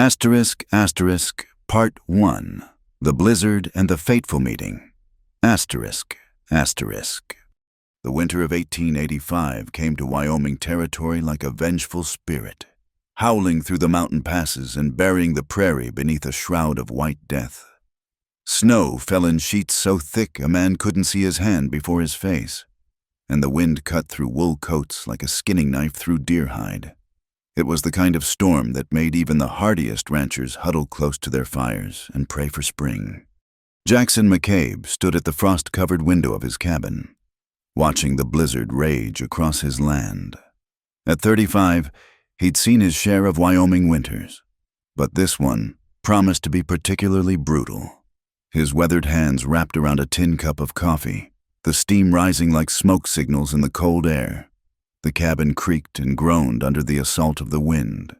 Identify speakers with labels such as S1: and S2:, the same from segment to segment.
S1: **, Part 1. The Blizzard and the Fateful Meeting. **. The winter of 1885 came to Wyoming territory like a vengeful spirit, howling through the mountain passes and burying the prairie beneath a shroud of white death. Snow fell in sheets so thick a man couldn't see his hand before his face, and the wind cut through wool coats like a skinning knife through deer hide. It was the kind of storm that made even the hardiest ranchers huddle close to their fires and pray for spring. Jackson McCabe stood at the frost-covered window of his cabin, watching the blizzard rage across his land. At 35, he'd seen his share of Wyoming winters, but this one promised to be particularly brutal. His weathered hands wrapped around a tin cup of coffee, the steam rising like smoke signals in the cold air. The cabin creaked and groaned under the assault of the wind.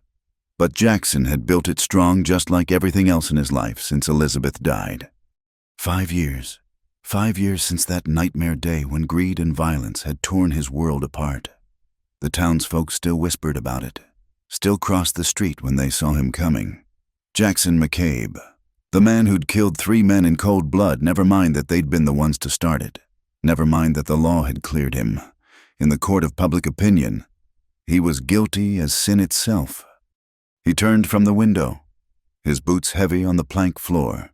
S1: But Jackson had built it strong just like everything else in his life since Elizabeth died. 5 years. 5 years since that nightmare day when greed and violence had torn his world apart. The townsfolk still whispered about it, still crossed the street when they saw him coming. Jackson McCabe, the man who'd killed 3 men in cold blood, never mind that they'd been the ones to start it. Never mind that the law had cleared him. In the court of public opinion, he was guilty as sin itself. He turned from the window, his boots heavy on the plank floor.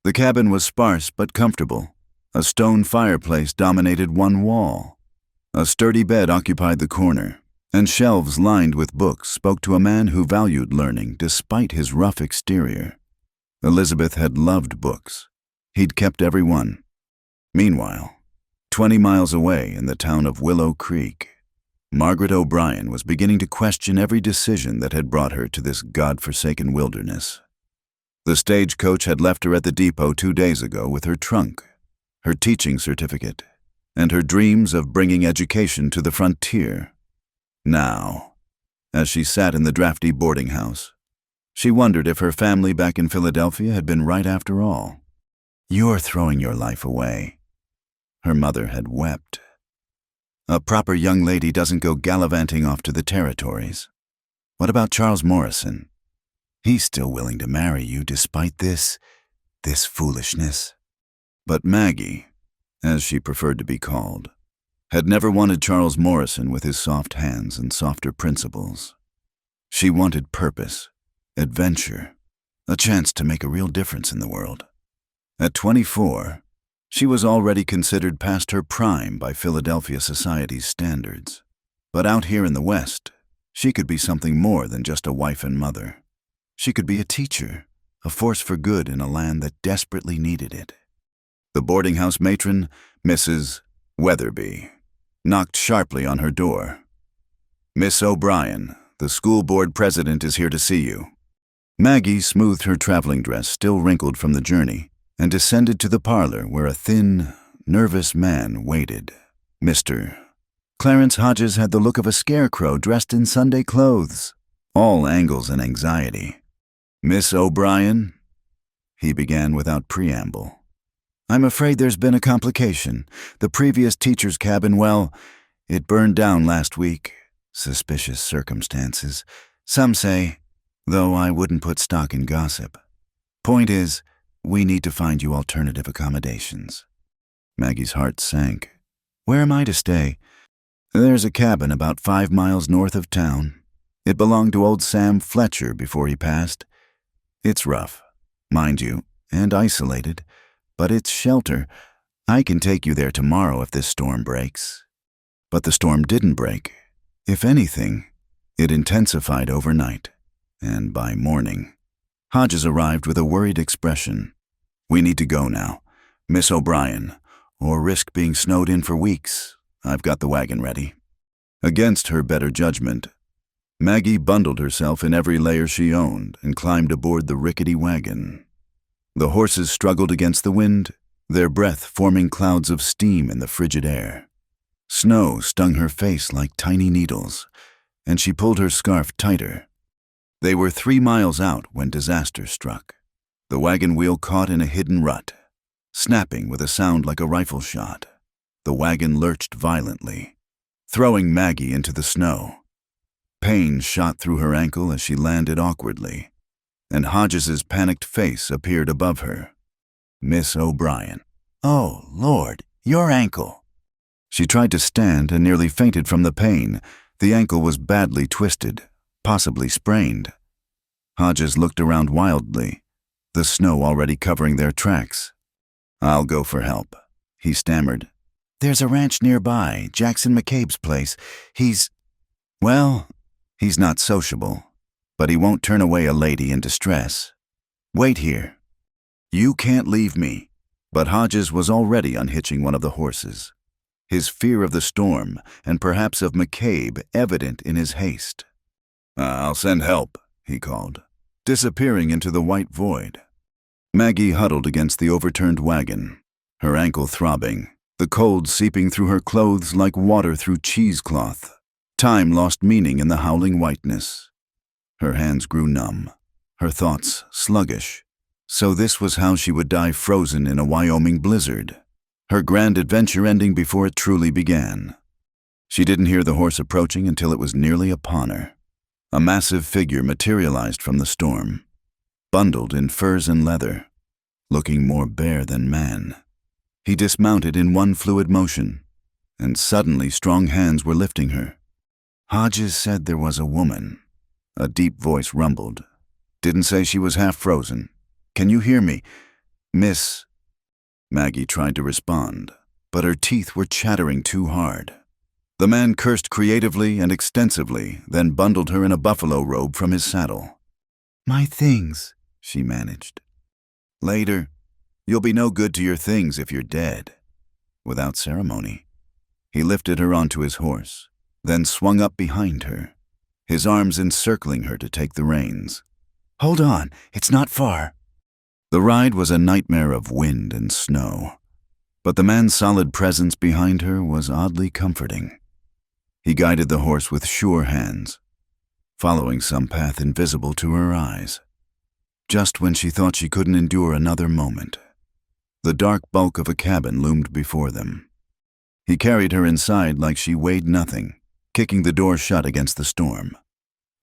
S1: The cabin was sparse but comfortable. A stone fireplace dominated one wall. A sturdy bed occupied the corner, and shelves lined with books spoke to a man who valued learning despite his rough exterior. Elizabeth had loved books. He'd kept every one. Meanwhile, 20 miles away in the town of Willow Creek, Margaret O'Brien was beginning to question every decision that had brought her to this God-forsaken wilderness. The stagecoach had left her at the depot 2 days ago with her trunk, her teaching certificate, and her dreams of bringing education to the frontier. Now, as she sat in the drafty boarding house, she wondered if her family back in Philadelphia had been right after all. "You're throwing your life away." Her mother had wept. "A proper young lady doesn't go gallivanting off to the territories. What about Charles Morrison? He's still willing to marry you despite this foolishness." But Maggie, as she preferred to be called, had never wanted Charles Morrison with his soft hands and softer principles. She wanted purpose, adventure, a chance to make a real difference in the world. At 24, she was already considered past her prime by Philadelphia society's standards. But out here in the West, she could be something more than just a wife and mother. She could be a teacher, a force for good in a land that desperately needed it. The boarding house matron, Mrs. Weatherby, knocked sharply on her door. "Miss O'Brien, the school board president is here to see you." Maggie smoothed her traveling dress, still wrinkled from the journey, and descended to the parlor where a thin, nervous man waited. Mr. Clarence Hodges had the look of a scarecrow dressed in Sunday clothes, all angles and anxiety. "Miss O'Brien?" he began without preamble. "I'm afraid there's been a complication. The previous teacher's cabin, well, it burned down last week. Suspicious circumstances, some say, though I wouldn't put stock in gossip. Point is, we need to find you alternative accommodations." Maggie's heart sank. "Where am I to stay?" "There's a cabin about 5 miles north of town. It belonged to old Sam Fletcher before he passed. It's rough, mind you, and isolated, but it's shelter. I can take you there tomorrow if this storm breaks." But the storm didn't break. If anything, it intensified overnight, and by morning, Hodges arrived with a worried expression. "We need to go now, Miss O'Brien, or risk being snowed in for weeks. I've got the wagon ready." Against her better judgment, Maggie bundled herself in every layer she owned and climbed aboard the rickety wagon. The horses struggled against the wind, their breath forming clouds of steam in the frigid air. Snow stung her face like tiny needles, and she pulled her scarf tighter. They were 3 miles out when disaster struck. The wagon wheel caught in a hidden rut, snapping with a sound like a rifle shot. The wagon lurched violently, throwing Maggie into the snow. Pain shot through her ankle as she landed awkwardly. and Hodges's panicked face appeared above her. Miss O'Brien. "Oh, Lord, your ankle." She tried to stand and nearly fainted from the pain. The ankle was badly twisted, possibly sprained. Hodges looked around wildly, the snow already covering their tracks. "I'll go for help," he stammered. "There's a ranch nearby, Jackson McCabe's place. He's not sociable, but he won't turn away a lady in distress. Wait here." "You can't leave me." But Hodges was already unhitching one of the horses, his fear of the storm and perhaps of McCabe evident in his haste. "I'll send help," he called, disappearing into the white void. Maggie huddled against the overturned wagon, her ankle throbbing, the cold seeping through her clothes like water through cheesecloth. Time lost meaning in the howling whiteness. Her hands grew numb, her thoughts sluggish. So this was how she would die, frozen in a Wyoming blizzard, her grand adventure ending before it truly began. She didn't hear the horse approaching until it was nearly upon her. A massive figure materialized from the storm, bundled in furs and leather, looking more bear than man. He dismounted in one fluid motion, and suddenly strong hands were lifting her. "Hodges said there was a woman," a deep voice rumbled. "Didn't say she was half frozen. Can you hear me, Miss?" Maggie tried to respond, but her teeth were chattering too hard. The man cursed creatively and extensively, then bundled her in a buffalo robe from his saddle. "My things," she managed. "Later. You'll be no good to your things if you're dead." Without ceremony, he lifted her onto his horse, then swung up behind her, his arms encircling her to take the reins. "Hold on, it's not far." The ride was a nightmare of wind and snow, but the man's solid presence behind her was oddly comforting. He guided the horse with sure hands, following some path invisible to her eyes. Just when she thought she couldn't endure another moment, the dark bulk of a cabin loomed before them. He carried her inside like she weighed nothing, kicking the door shut against the storm.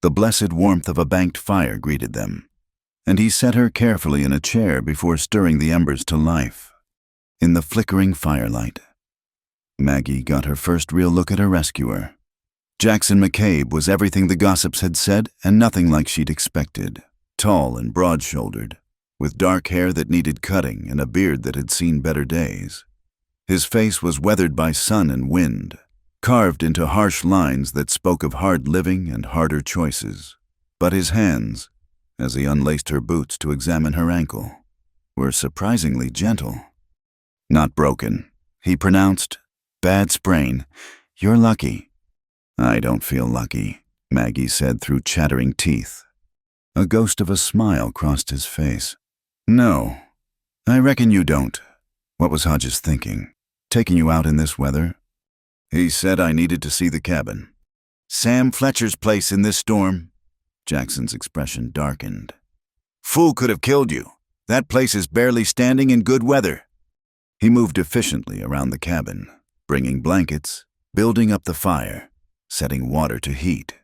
S1: The blessed warmth of a banked fire greeted them, and he set her carefully in a chair before stirring the embers to life. In the flickering firelight, Maggie got her first real look at her rescuer. Jackson McCabe was everything the gossips had said and nothing like she'd expected. Tall and broad-shouldered, with dark hair that needed cutting and a beard that had seen better days. His face was weathered by sun and wind, carved into harsh lines that spoke of hard living and harder choices. But his hands, as he unlaced her boots to examine her ankle, were surprisingly gentle. "Not broken," he pronounced. "Bad sprain. You're lucky." "I don't feel lucky," Maggie said through chattering teeth. A ghost of a smile crossed his face. "No, I reckon you don't." What was Hodges thinking? Taking you out in this weather? "He said I needed to see the cabin." "Sam Fletcher's place in this storm?" Jackson's expression darkened. "Fool could have killed you. That place is barely standing in good weather." He moved efficiently around the cabin, bringing blankets, building up the fire, setting water to heat.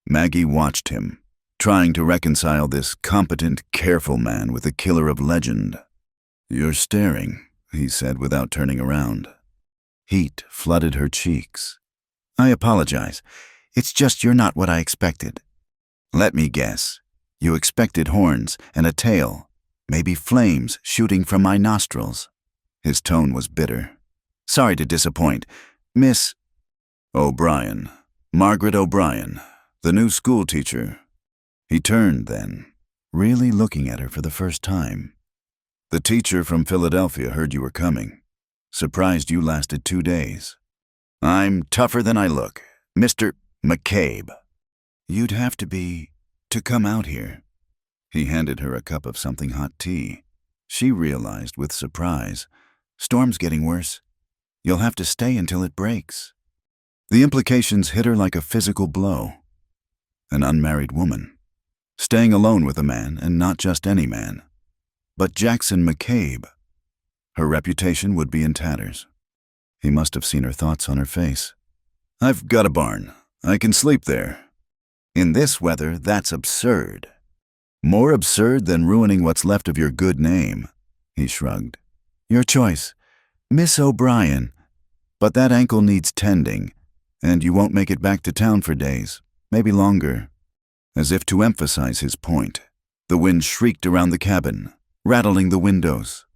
S1: Maggie watched him, trying to reconcile this competent, careful man with a killer of legend. "You're staring," he said without turning around. Heat flooded her cheeks. "I apologize. It's just you're not what I expected." "Let me guess. You expected horns and a tail, maybe flames shooting from my nostrils." His tone was bitter. "Sorry to disappoint. Miss O'Brien, Margaret O'Brien, the new school teacher." He turned then, really looking at her for the first time. "The teacher from Philadelphia heard you were coming. Surprised you lasted 2 days. I'm tougher than I look. Mr. McCabe." "You'd have to come out here." He handed her a cup of something hot tea. She realized with surprise, "Storm's getting worse. You'll have to stay until it breaks." The implications hit her like a physical blow. An unmarried woman, staying alone with a man, and not just any man, but Jackson McCabe. Her reputation would be in tatters. He must have seen her thoughts on her face. "I've got a barn. I can sleep there." "In this weather, that's absurd." More absurd than ruining what's left of your good name, he shrugged. Your choice, Miss O'Brien. But that ankle needs tending, and you won't make it back to town for days, maybe longer. As if to emphasize his point, the wind shrieked around the cabin, rattling the windows.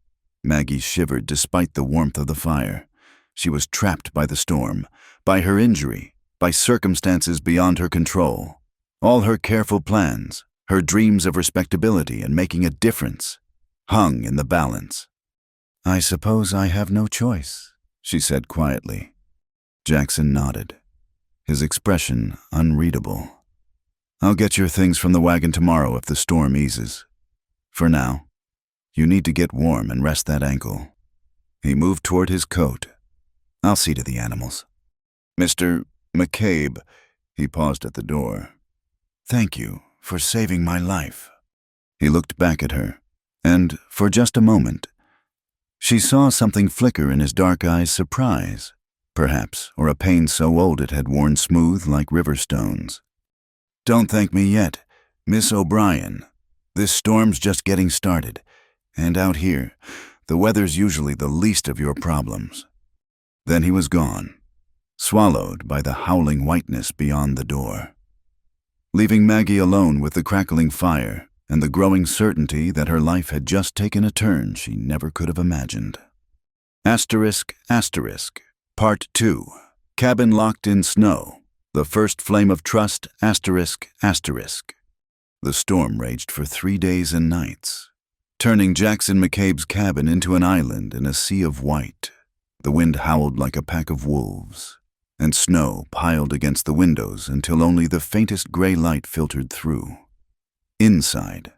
S1: Maggie shivered despite the warmth of the fire. She was trapped by the storm, by her injury, by circumstances beyond her control. All her careful plans, her dreams of respectability and making a difference, hung in the balance. I suppose I have no choice, she said quietly. Jackson nodded, his expression unreadable. I'll get your things from the wagon tomorrow if the storm eases. For now, you need to get warm and rest that ankle. He moved toward his coat. I'll see to the animals. Mr. McCabe, he paused at the door. Thank you for saving my life. He looked back at her, and for just a moment, she saw something flicker in his dark eyes, surprise, perhaps, or a pain so old it had worn smooth like river stones. Don't thank me yet, Miss O'Brien. This storm's just getting started, and out here, the weather's usually the least of your problems. Then he was gone, swallowed by the howling whiteness beyond the door, leaving Maggie alone with the crackling fire and the growing certainty that her life had just taken a turn she never could have imagined. Asterisk, asterisk. Part 2. Cabin locked in snow. The first flame of trust, asterisk, asterisk. The storm raged for 3 days and nights, turning Jackson McCabe's cabin into an island in a sea of white. The wind howled like a pack of wolves, and snow piled against the windows until only the faintest gray light filtered through. Inside,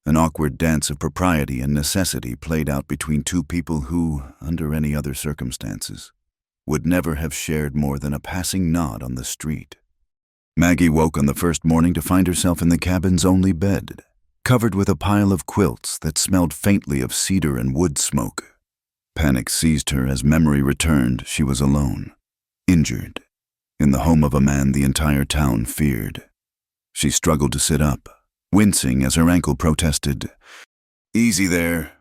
S1: an awkward dance of propriety and necessity played out between two people who, under any other circumstances, would never have shared more than a passing nod on the street. Maggie woke on the first morning to find herself in the cabin's only bed, covered with a pile of quilts that smelled faintly of cedar and wood smoke. Panic seized her as memory returned. She was alone, injured, in the home of a man the entire town feared. She struggled to sit up, wincing as her ankle protested. Easy there.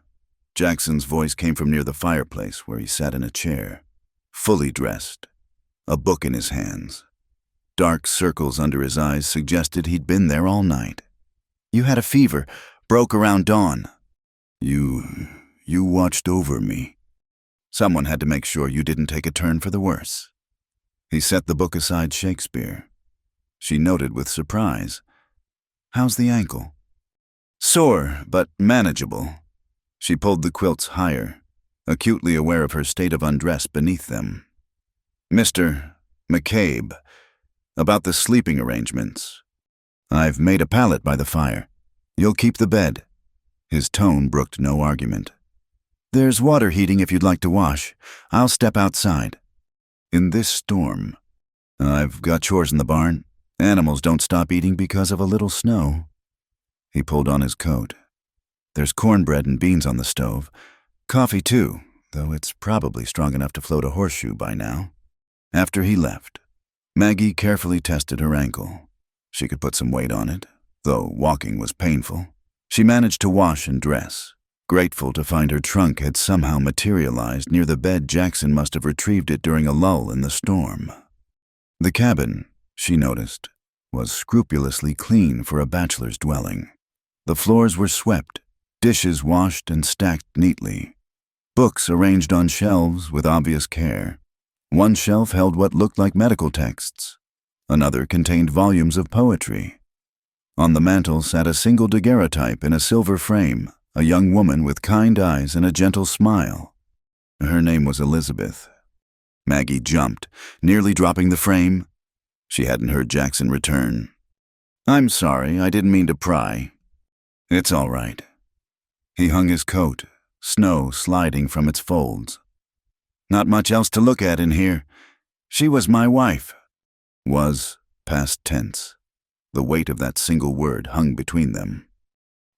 S1: Jackson's voice came from near the fireplace where he sat in a chair, fully dressed, a book in his hands. Dark circles under his eyes suggested he'd been there all night. You had a fever, broke around dawn. You watched over me. Someone had to make sure you didn't take a turn for the worse. He set the book aside. Shakespeare. She noted with surprise. How's the ankle? Sore, but manageable. She pulled the quilts higher, acutely aware of her state of undress beneath them. Mr. McCabe, about the sleeping arrangements. I've made a pallet by the fire. You'll keep the bed. His tone brooked no argument. There's water heating if you'd like to wash. I'll step outside. In this storm, I've got chores in the barn. Animals don't stop eating because of a little snow. He pulled on his coat. There's cornbread and beans on the stove. Coffee too, though it's probably strong enough to float a horseshoe by now. After he left, Maggie carefully tested her ankle. She could put some weight on it, though walking was painful. She managed to wash and dress, grateful to find her trunk had somehow materialized near the bed. Jackson must have retrieved it during a lull in the storm. The cabin, she noticed, was scrupulously clean for a bachelor's dwelling. The floors were swept, dishes washed and stacked neatly, books arranged on shelves with obvious care. One shelf held what looked like medical texts. Another contained volumes of poetry. On the mantel sat a single daguerreotype in a silver frame, a young woman with kind eyes and a gentle smile. Her name was Elizabeth. Maggie jumped, nearly dropping the frame. She hadn't heard Jackson return. I'm sorry, I didn't mean to pry. It's all right. He hung his coat, snow sliding from its folds. Not much else to look at in here. She was my wife. Was past tense. The weight of that single word hung between them.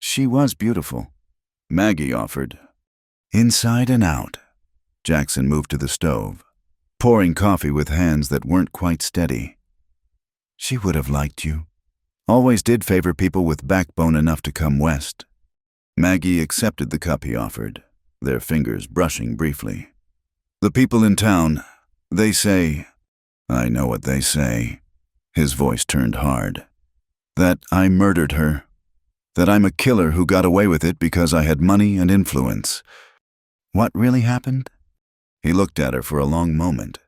S1: She was beautiful, Maggie offered. Inside and out. Jackson moved to the stove, pouring coffee with hands that weren't quite steady. She would have liked you. Always did favor people with backbone enough to come west. Maggie accepted the cup he offered, their fingers brushing briefly. The people in town, they say, I know what they say. His voice turned hard. That I murdered her. That I'm a killer who got away with it because I had money and influence. What really happened? He looked at her for a long moment,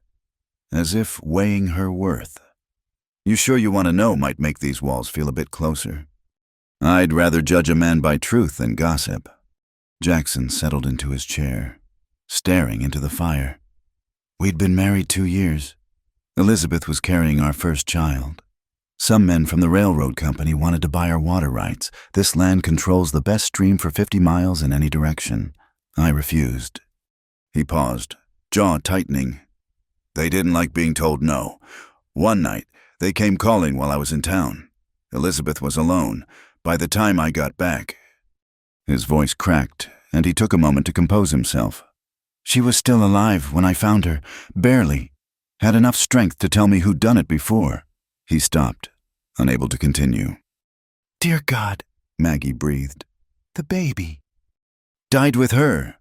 S1: as if weighing her worth. You sure you want to know might make these walls feel a bit closer. I'd rather judge a man by truth than gossip. Jackson settled into his chair, staring into the fire. We'd been married 2 years. Elizabeth was carrying our first child. Some men from the railroad company wanted to buy our water rights. This land controls the best stream for 50 miles in any direction. I refused. He paused, jaw tightening. They didn't like being told no. One night, they came calling while I was in town. Elizabeth was alone. By the time I got back... His voice cracked, and he took a moment to compose himself. She was still alive when I found her, barely. Had enough strength to tell me who'd done it before. He stopped, unable to continue. Dear God, Maggie breathed. The baby. Died with her.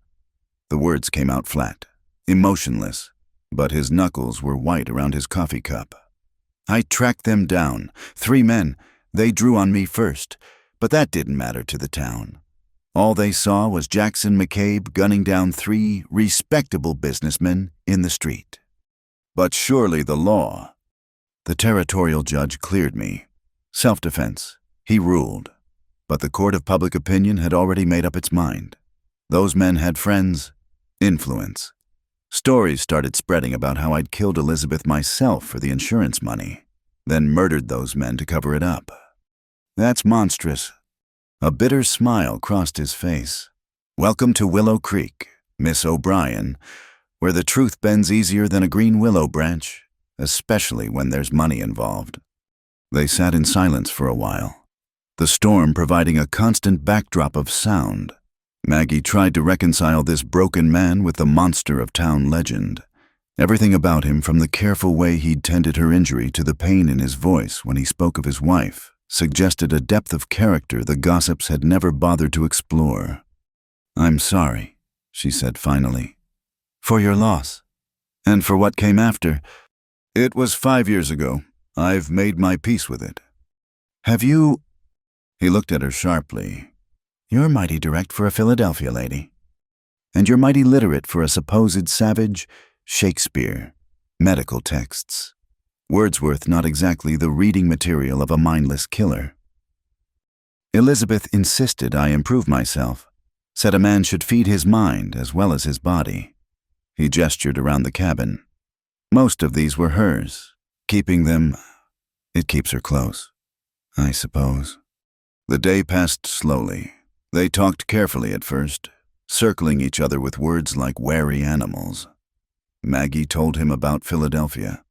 S1: The words came out flat, emotionless, but his knuckles were white around his coffee cup. I tracked them down. 3 men. They drew on me first, but that didn't matter to the town. All they saw was Jackson McCabe gunning down 3 respectable businessmen in the street. But surely the law... The territorial judge cleared me. Self-defense, he ruled. But the court of public opinion had already made up its mind. Those men had friends, influence. Stories started spreading about how I'd killed Elizabeth myself for the insurance money, then murdered those men to cover it up. That's monstrous. A bitter smile crossed his face. Welcome to Willow Creek, Miss O'Brien, where the truth bends easier than a green willow branch, especially when there's money involved. They sat in silence for a while, the storm providing a constant backdrop of sound. Maggie tried to reconcile this broken man with the monster of town legend. Everything about him, from the careful way he'd tended her injury to the pain in his voice when he spoke of his wife, suggested a depth of character the gossips had never bothered to explore. I'm sorry, she said finally, for your loss, and for what came after. It was 5 years ago. I've made my peace with it. Have you... He looked at her sharply. You're mighty direct for a Philadelphia lady. And you're mighty literate for a supposed savage. Shakespeare. Medical texts. Wordsworth not exactly the reading material of a mindless killer. Elizabeth insisted I improve myself, said a man should feed his mind as well as his body. He gestured around the cabin. Most of these were hers. Keeping them, it keeps her close, I suppose. The day passed slowly. They talked carefully at first, circling each other with words like wary animals. Maggie told him about Philadelphia,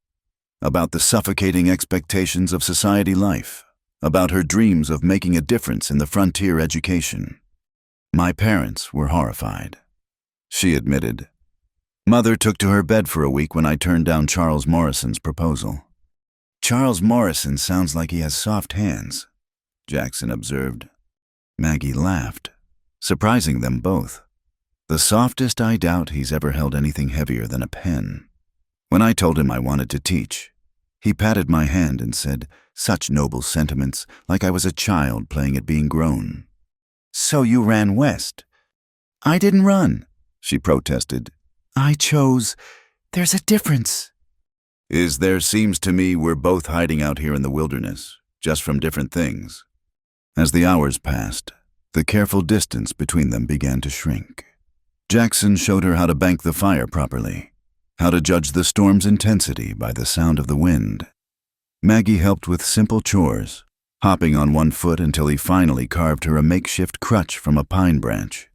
S1: about the suffocating expectations of society life, about her dreams of making a difference in the frontier education. My parents were horrified. She admitted. Mother took to her bed for a week when I turned down Charles Morrison's proposal. Charles Morrison sounds like he has soft hands, Jackson observed. Maggie laughed, surprising them both. The softest I doubt he's ever held anything heavier than a pen. When I told him I wanted to teach, he patted my hand and said, such noble sentiments, like I was a child playing at being grown. So you ran west. I didn't run, she protested. I chose. There's a difference. There seems to me we're both hiding out here in the wilderness, just from different things. As the hours passed, the careful distance between them began to shrink. Jackson showed her how to bank the fire properly, how to judge the storm's intensity by the sound of the wind. Maggie helped with simple chores, hopping on one foot until he finally carved her a makeshift crutch from a pine branch.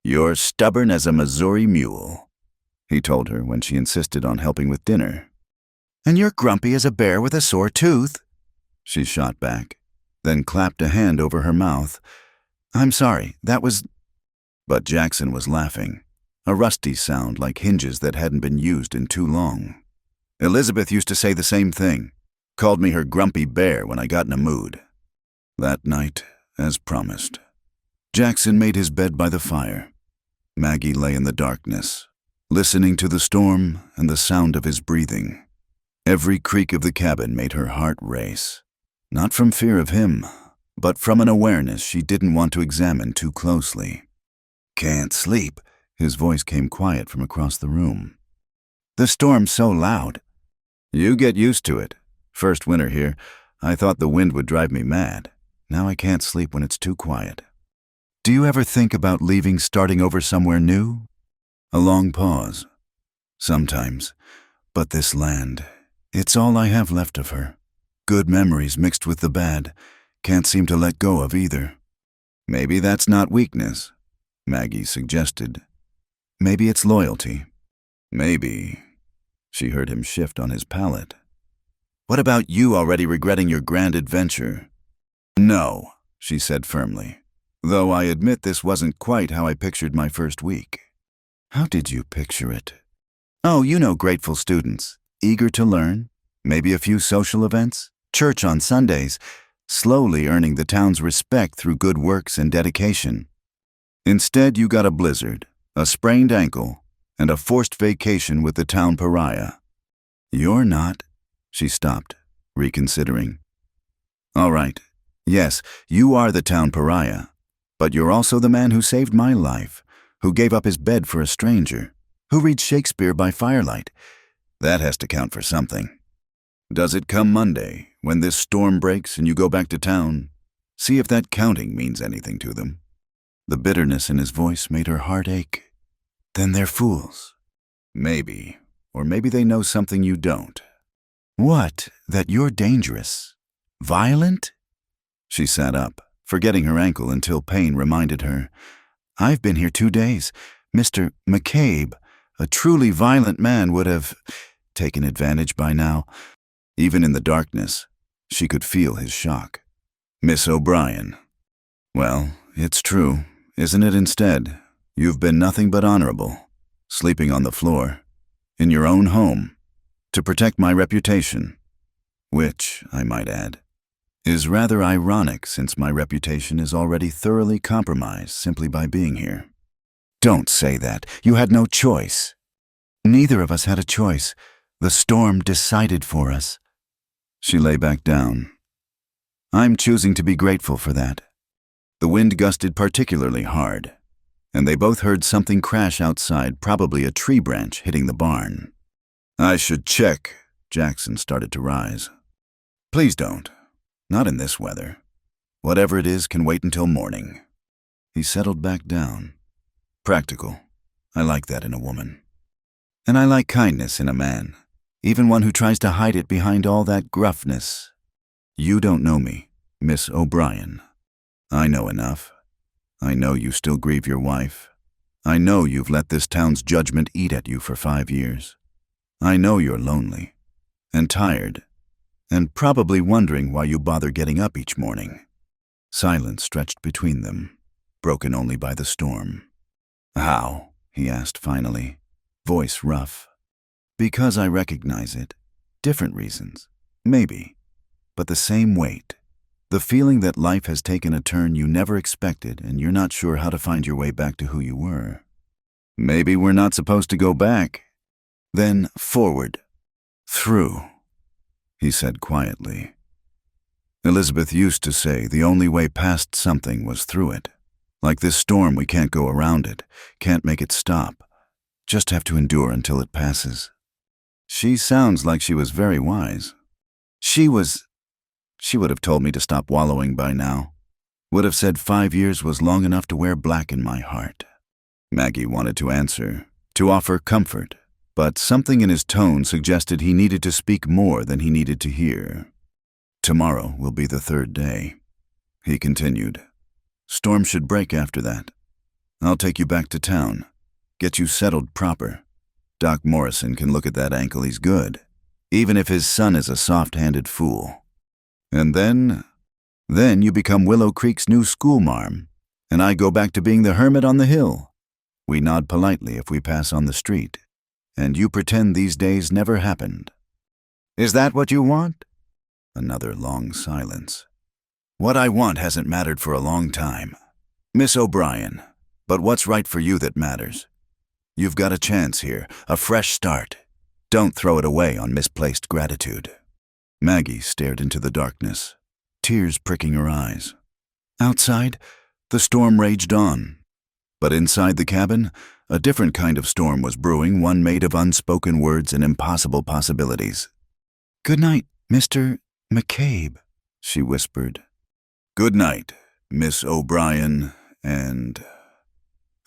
S1: You're stubborn as a Missouri mule, he told her when she insisted on helping with dinner. And you're grumpy as a bear with a sore tooth, she shot back, then clapped a hand over her mouth. I'm sorry, that was... But Jackson was laughing, a rusty sound like hinges that hadn't been used in too long. Elizabeth used to say the same thing, called me her grumpy bear when I got in a mood. That night, as promised, Jackson made his bed by the fire. Maggie lay in the darkness, listening to the storm and the sound of his breathing. Every creak of the cabin made her heart race, not from fear of him, but from an awareness she didn't want to examine too closely. "Can't sleep," his voice came quiet from across the room. "The storm's so loud." "You get used to it. First winter here, I thought the wind would drive me mad. Now I can't sleep when it's too quiet." "Do you ever think about leaving, starting over somewhere new?" A long pause. "Sometimes. But this land, it's all I have left of her. Good memories mixed with the bad. Can't seem to let go of either." "Maybe that's not weakness," Maggie suggested. "Maybe it's loyalty." "Maybe." She heard him shift on his palate. "What about you already regretting your grand adventure?" "No," she said firmly, though I admit this wasn't quite how I pictured my first week. "How did you picture it?" "Oh, you know, grateful students, eager to learn, maybe a few social events, church on Sundays, slowly earning the town's respect through good works and dedication. Instead, you got a blizzard, a sprained ankle, and a forced vacation with the town pariah." "You're not." She stopped, reconsidering. "All right. Yes, you are the town pariah, but you're also the man who saved my life, who gave up his bed for a stranger, who reads Shakespeare by firelight. That has to count for something. Does it come Monday, when this storm breaks and you go back to town? See if that counting means anything to them." The bitterness in his voice made her heart ache. "Then they're fools." "Maybe. Or maybe they know something you don't." "What? That you're dangerous? Violent?" She sat up, forgetting her ankle until pain reminded her. "I've been here 2 days. Mr. McCabe, a truly violent man, would have taken advantage by now." Even in the darkness, she could feel his shock. "Miss O'Brien. Well, it's true, isn't it instead? You've been nothing but honorable, sleeping on the floor, in your own home, to protect my reputation, which, I might add, is rather ironic since my reputation is already thoroughly compromised simply by being here." "Don't say that. You had no choice." "Neither of us had a choice. The storm decided for us." She lay back down. "I'm choosing to be grateful for that." The wind gusted particularly hard, and they both heard something crash outside, probably a tree branch hitting the barn. "I should check." Jackson started to rise. "Please don't. Not in this weather. Whatever it is can wait until morning." He settled back down. "Practical. I like that in a woman. And I like kindness in a man, even one who tries to hide it behind all that gruffness. You don't know me, Miss O'Brien. I know enough. I know you still grieve your wife. I know you've let this town's judgment eat at you for 5 years. I know you're lonely and tired and probably wondering why you bother getting up each morning." Silence stretched between them, broken only by the storm. "How?" he asked finally, voice rough. "Because I recognize it. Different reasons, maybe, but the same weight. The feeling that life has taken a turn you never expected and you're not sure how to find your way back to who you were." "Maybe we're not supposed to go back." "Then forward. Through," he said quietly. Elizabeth used to say the only way past something was through it. Like this storm, we can't go around it, can't make it stop. Just have to endure until it passes. She sounds like she was very wise. She would have told me to stop wallowing by now. Would have said 5 years was long enough to wear black in my heart. Maggie wanted to answer, to offer comfort, but something in his tone suggested he needed to speak more than he needed to hear. "Tomorrow will be the 3rd day," he continued. "Storm should break after that. I'll take you back to town, get you settled proper. Doc Morrison can look at that ankle, he's good, even if his son is a soft-handed fool. And then you become Willow Creek's new schoolmarm, and I go back to being the hermit on the hill. We nod politely if we pass on the street, and you pretend these days never happened. Is that what you want?" Another long silence. What I want hasn't mattered for a long time. Miss O'Brien, but what's right for you that matters. You've got a chance here, a fresh start. Don't throw it away on misplaced gratitude." Maggie stared into the darkness, tears pricking her eyes. Outside, the storm raged on. But inside the cabin, a different kind of storm was brewing, one made of unspoken words and impossible possibilities. "Good night, Mr. McCabe," she whispered. "Good night, Miss O'Brien, and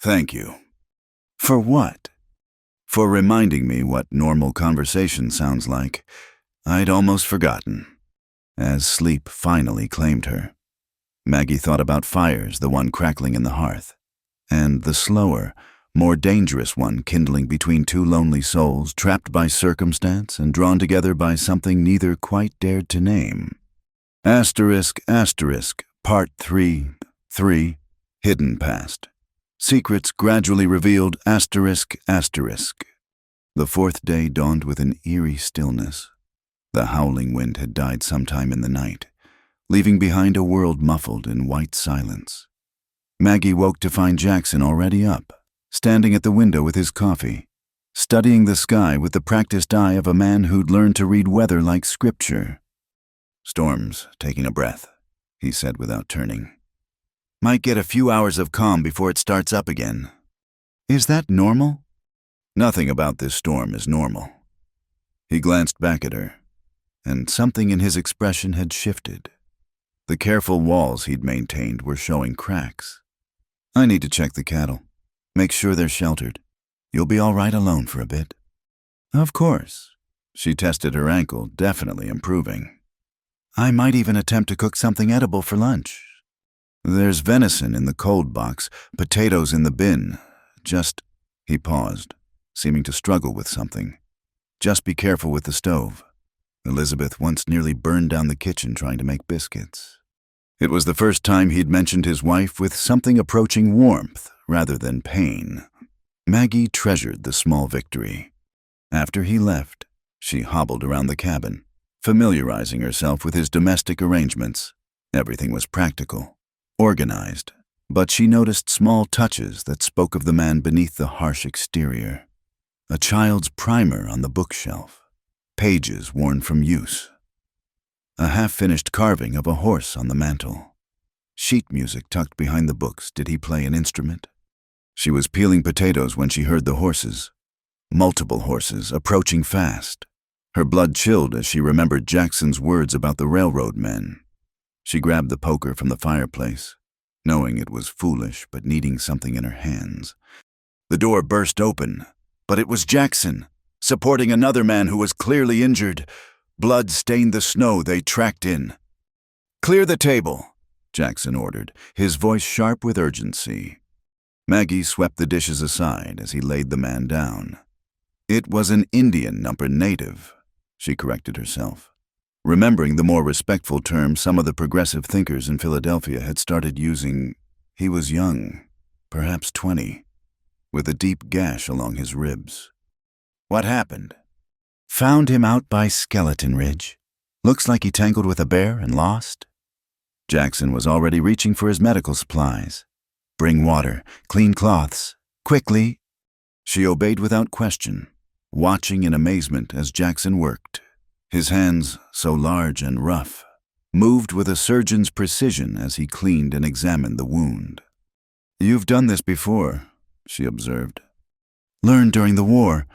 S1: thank you." "For what?" "For reminding me what normal conversation sounds like. I'd almost forgotten." As sleep finally claimed her, Maggie thought about fires, the one crackling in the hearth, and the slower, more dangerous one kindling between two lonely souls trapped by circumstance and drawn together by something neither quite dared to name. Asterisk, asterisk, Part 3, Hidden Past. Secrets gradually revealed, asterisk, asterisk. The fourth day dawned with an eerie stillness. The howling wind had died sometime in the night, leaving behind a world muffled in white silence. Maggie woke to find Jackson already up, standing at the window with his coffee, studying the sky with the practiced eye of a man who'd learned to read weather like scripture. "Storm's taking a breath," he said without turning. "Might get a few hours of calm before it starts up again." "Is that normal?" "Nothing about this storm is normal." He glanced back at her, and something in his expression had shifted. The careful walls he'd maintained were showing cracks. "I need to check the cattle. Make sure they're sheltered. You'll be all right alone for a bit." "Of course." She tested her ankle, definitely improving. "I might even attempt to cook something edible for lunch. There's venison in the cold box, potatoes in the bin. Just—" He paused, seeming to struggle with something. "Just be careful with the stove. Elizabeth once nearly burned down the kitchen trying to make biscuits." It was the first time he'd mentioned his wife with something approaching warmth rather than pain. Maggie treasured the small victory. After he left, she hobbled around the cabin, familiarizing herself with his domestic arrangements. Everything was practical, organized, but she noticed small touches that spoke of the man beneath the harsh exterior. A child's primer on the bookshelf, pages worn from use. A half-finished carving of a horse on the mantel. Sheet music tucked behind the books. Did he play an instrument? She was peeling potatoes when she heard the horses. Multiple horses, approaching fast. Her blood chilled as she remembered Jackson's words about the railroad men. She grabbed the poker from the fireplace, knowing it was foolish but needing something in her hands. The door burst open, but it was Jackson, supporting another man who was clearly injured. Blood stained the snow they tracked in. "Clear the table," Jackson ordered, his voice sharp with urgency. Maggie swept the dishes aside as he laid the man down. It was an Indian, not a native, she corrected herself, remembering the more respectful term some of the progressive thinkers in Philadelphia had started using. He was young, perhaps 20, with a deep gash along his ribs. "What happened?" "Found him out by Skeleton Ridge. Looks like he tangled with a bear and lost." Jackson was already reaching for his medical supplies. "Bring water, clean cloths, quickly." She obeyed without question, watching in amazement as Jackson worked. His hands, so large and rough, moved with a surgeon's precision as he cleaned and examined the wound. "You've done this before," she observed. "Learned during the war.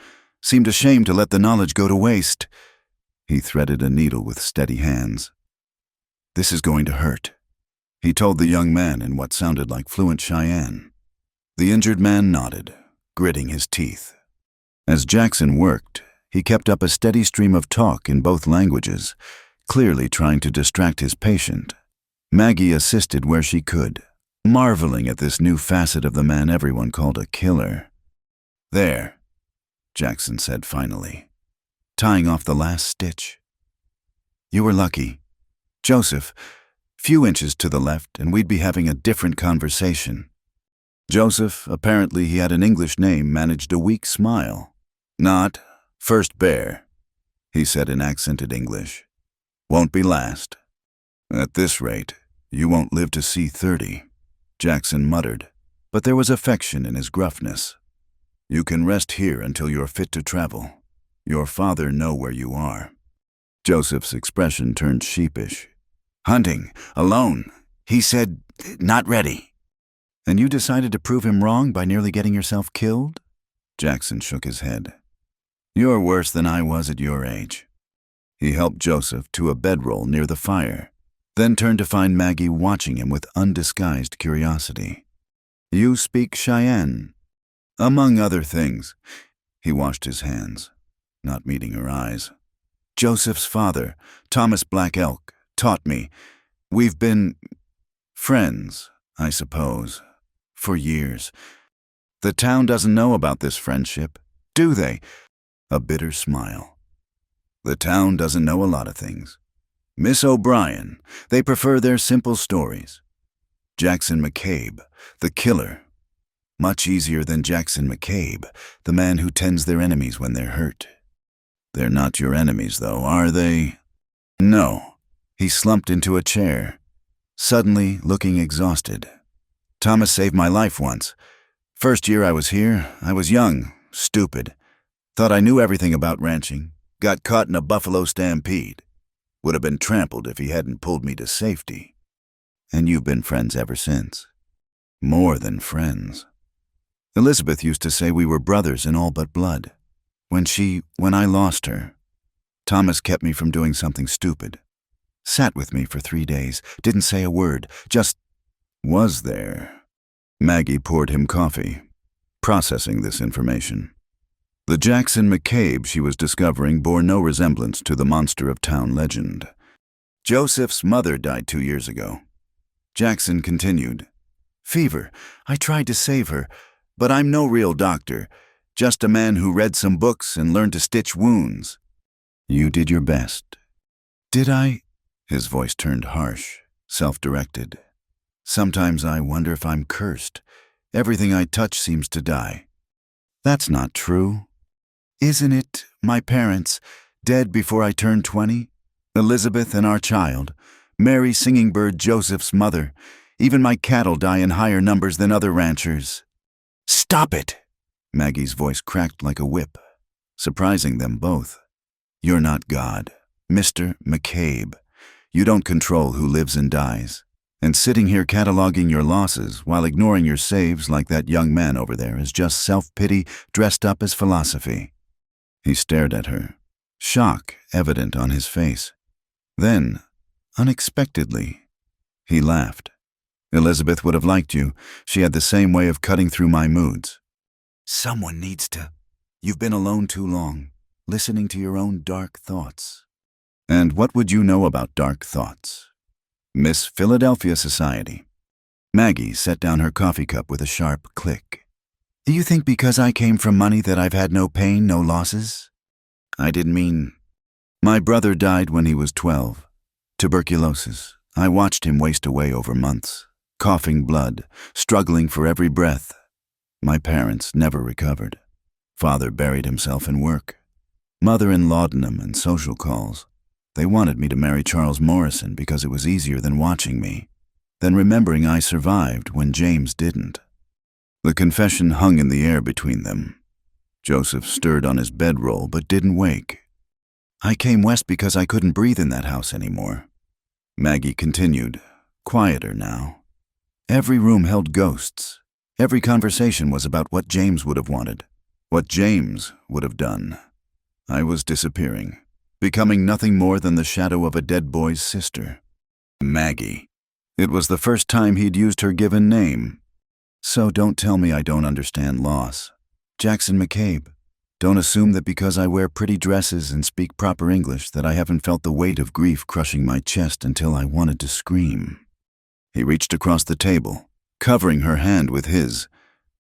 S1: Seemed ashamed to let the knowledge go to waste." He threaded a needle with steady hands. "This is going to hurt," he told the young man in what sounded like fluent Cheyenne. The injured man nodded, gritting his teeth. As Jackson worked, he kept up a steady stream of talk in both languages, clearly trying to distract his patient. Maggie assisted where she could, marveling at this new facet of the man everyone called a killer. "There," Jackson said finally, tying off the last stitch. "You were lucky. Joseph, few inches to the left and we'd be having a different conversation." Joseph, apparently he had an English name, managed a weak smile. "Not first bear," he said in accented English. "Won't be last. At this rate, You won't live to see 30, Jackson muttered, but there was affection in his gruffness. You can rest here until you're fit to travel. Your father know where you are. Joseph's expression turned sheepish. Hunting, alone. He said, not ready. And you decided to prove him wrong by nearly getting yourself killed? Jackson shook his head. You're worse than I was at your age. He helped Joseph to a bedroll near the fire, then turned to find Maggie watching him with undisguised curiosity. You speak Cheyenne? Among other things. He washed his hands, not meeting her eyes. Joseph's father, Thomas Black Elk, taught me. We've been friends, I suppose, for years. The town doesn't know about this friendship, do they? A bitter smile. The town doesn't know a lot of things. Miss O'Brien, they prefer their simple stories. Jackson McCabe, the killer. Much easier than Jackson McCabe, the man who tends their enemies when they're hurt. They're not your enemies, though, are they? No. He slumped into a chair, suddenly looking exhausted. Thomas saved my life once. First year I was here, I was young, stupid. Thought I knew everything about ranching. Got caught in a buffalo stampede. Would have been trampled if he hadn't pulled me to safety. And you've been friends ever since. More than friends. Elizabeth used to say we were brothers in all but blood. When I lost her, Thomas kept me from doing something stupid. Sat with me for 3 days, didn't say a word, just was there. Maggie poured him coffee, processing this information. The Jackson McCabe she was discovering bore no resemblance to the monster of town legend. Joseph's mother died 2 years ago. Jackson continued. Fever. I tried to save her, but I'm no real doctor, just a man who read some books and learned to stitch wounds. You did your best. Did I? His voice turned harsh, self-directed. Sometimes I wonder if I'm cursed. Everything I touch seems to die. That's not true. Isn't it, my parents, dead before I turned 20? Elizabeth and our child, Mary Singing Bird Joseph's mother. Even my cattle die in higher numbers than other ranchers. Stop it! Maggie's voice cracked like a whip, surprising them both. You're not God, Mr. McCabe. You don't control who lives and dies. And sitting here cataloging your losses while ignoring your saves like that young man over there is just self-pity dressed up as philosophy. He stared at her, shock evident on his face. Then, unexpectedly, he laughed. Elizabeth would have liked you. She had the same way of cutting through my moods. Someone needs to. You've been alone too long, listening to your own dark thoughts. And what would you know about dark thoughts? Miss Philadelphia Society. Maggie set down her coffee cup with a sharp click. Do you think because I came from money that I've had no pain, no losses? I didn't mean... My brother died when he was 12. Tuberculosis. I watched him waste away over months, coughing blood, struggling for every breath. My parents never recovered. Father buried himself in work. Mother in laudanum and social calls. They wanted me to marry Charles Morrison because it was easier than watching me, than remembering I survived when James didn't. The confession hung in the air between them. Joseph stirred on his bedroll but didn't wake. I came west because I couldn't breathe in that house anymore. Maggie continued, quieter now. Every room held ghosts. Every conversation was about what James would have wanted, what James would have done. I was disappearing, becoming nothing more than the shadow of a dead boy's sister. Maggie. It was the first time he'd used her given name. So don't tell me I don't understand loss. Jackson McCabe. Don't assume that because I wear pretty dresses and speak proper English that I haven't felt the weight of grief crushing my chest until I wanted to scream. He reached across the table, covering her hand with his.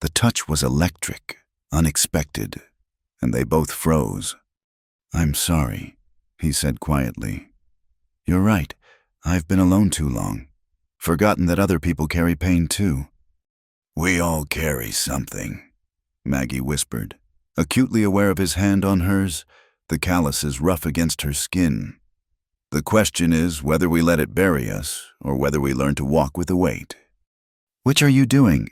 S1: The touch was electric, unexpected, and they both froze. I'm sorry, he said quietly. You're right. I've been alone too long. Forgotten that other people carry pain too. We all carry something, Maggie whispered, acutely aware of his hand on hers, the calluses rough against her skin. The question is whether we let it bury us or whether we learn to walk with the weight. Which are you doing?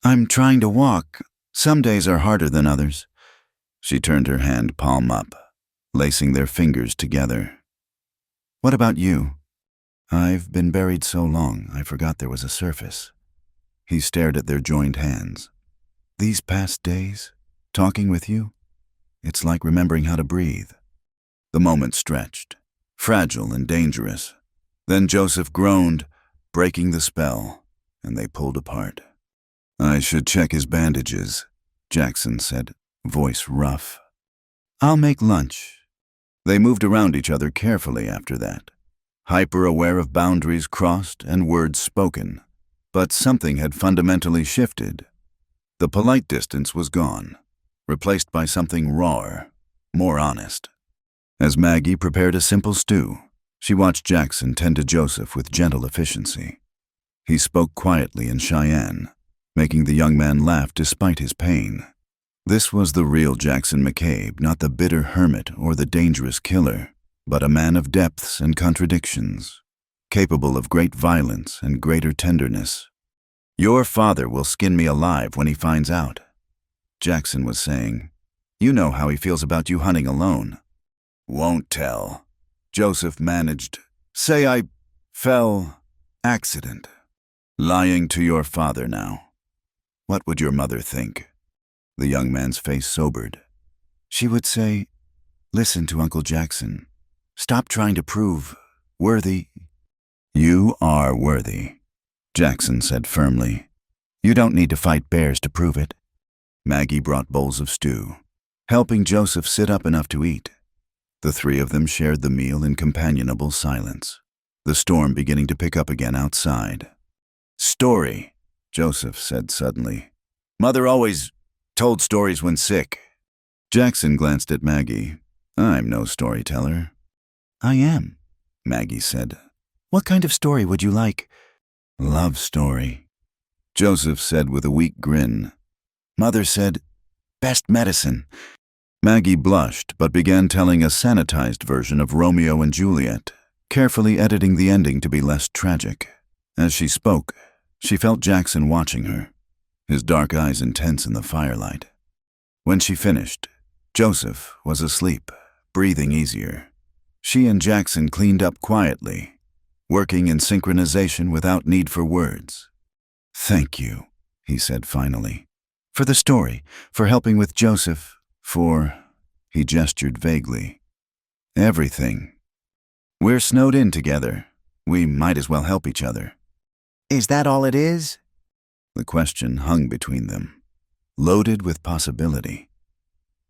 S1: I'm trying to walk. Some days are harder than others. She turned her hand palm up, lacing their fingers together. What about you? I've been buried so long, I forgot there was a surface. He stared at their joined hands. These past days, talking with you, it's like remembering how to breathe. The moment stretched, fragile and dangerous. Then Joseph groaned, breaking the spell, and they pulled apart. I should check his bandages, Jackson said, voice rough. I'll make lunch. They moved around each other carefully after that, hyper-aware of boundaries crossed and words spoken. But something had fundamentally shifted. The polite distance was gone, replaced by something rawer, more honest. As Maggie prepared a simple stew, she watched Jackson tend to Joseph with gentle efficiency. He spoke quietly in Cheyenne, making the young man laugh despite his pain. This was the real Jackson McCabe, not the bitter hermit or the dangerous killer, but a man of depths and contradictions, capable of great violence and greater tenderness. Your father will skin me alive when he finds out, Jackson was saying. You know how he feels about you hunting alone. Won't tell. Joseph managed. Say I fell. Accident. Lying to your father now. What would your mother think? The young man's face sobered. She would say, listen to Uncle Jackson. Stop trying to prove worthy. You are worthy, Jackson said firmly. You don't need to fight bears to prove it. Maggie brought bowls of stew, helping Joseph sit up enough to eat. The three of them shared the meal in companionable silence, the storm beginning to pick up again outside. Story, Joseph said suddenly. Mother always told stories when sick. Jackson glanced at Maggie. I'm no storyteller. I am, Maggie said. What kind of story would you like? Love story, Joseph said with a weak grin. Mother said, best medicine. Maggie blushed but began telling a sanitized version of Romeo and Juliet, carefully editing the ending to be less tragic. As she spoke, she felt Jackson watching her, his dark eyes intense in the firelight. When she finished, Joseph was asleep, breathing easier. She and Jackson cleaned up quietly, working in synchronization without need for words. Thank you, he said finally. For the story, for helping with Joseph, he gestured vaguely. Everything. We're snowed in together. We might as well help each other. Is that all it is? The question hung between them, loaded with possibility.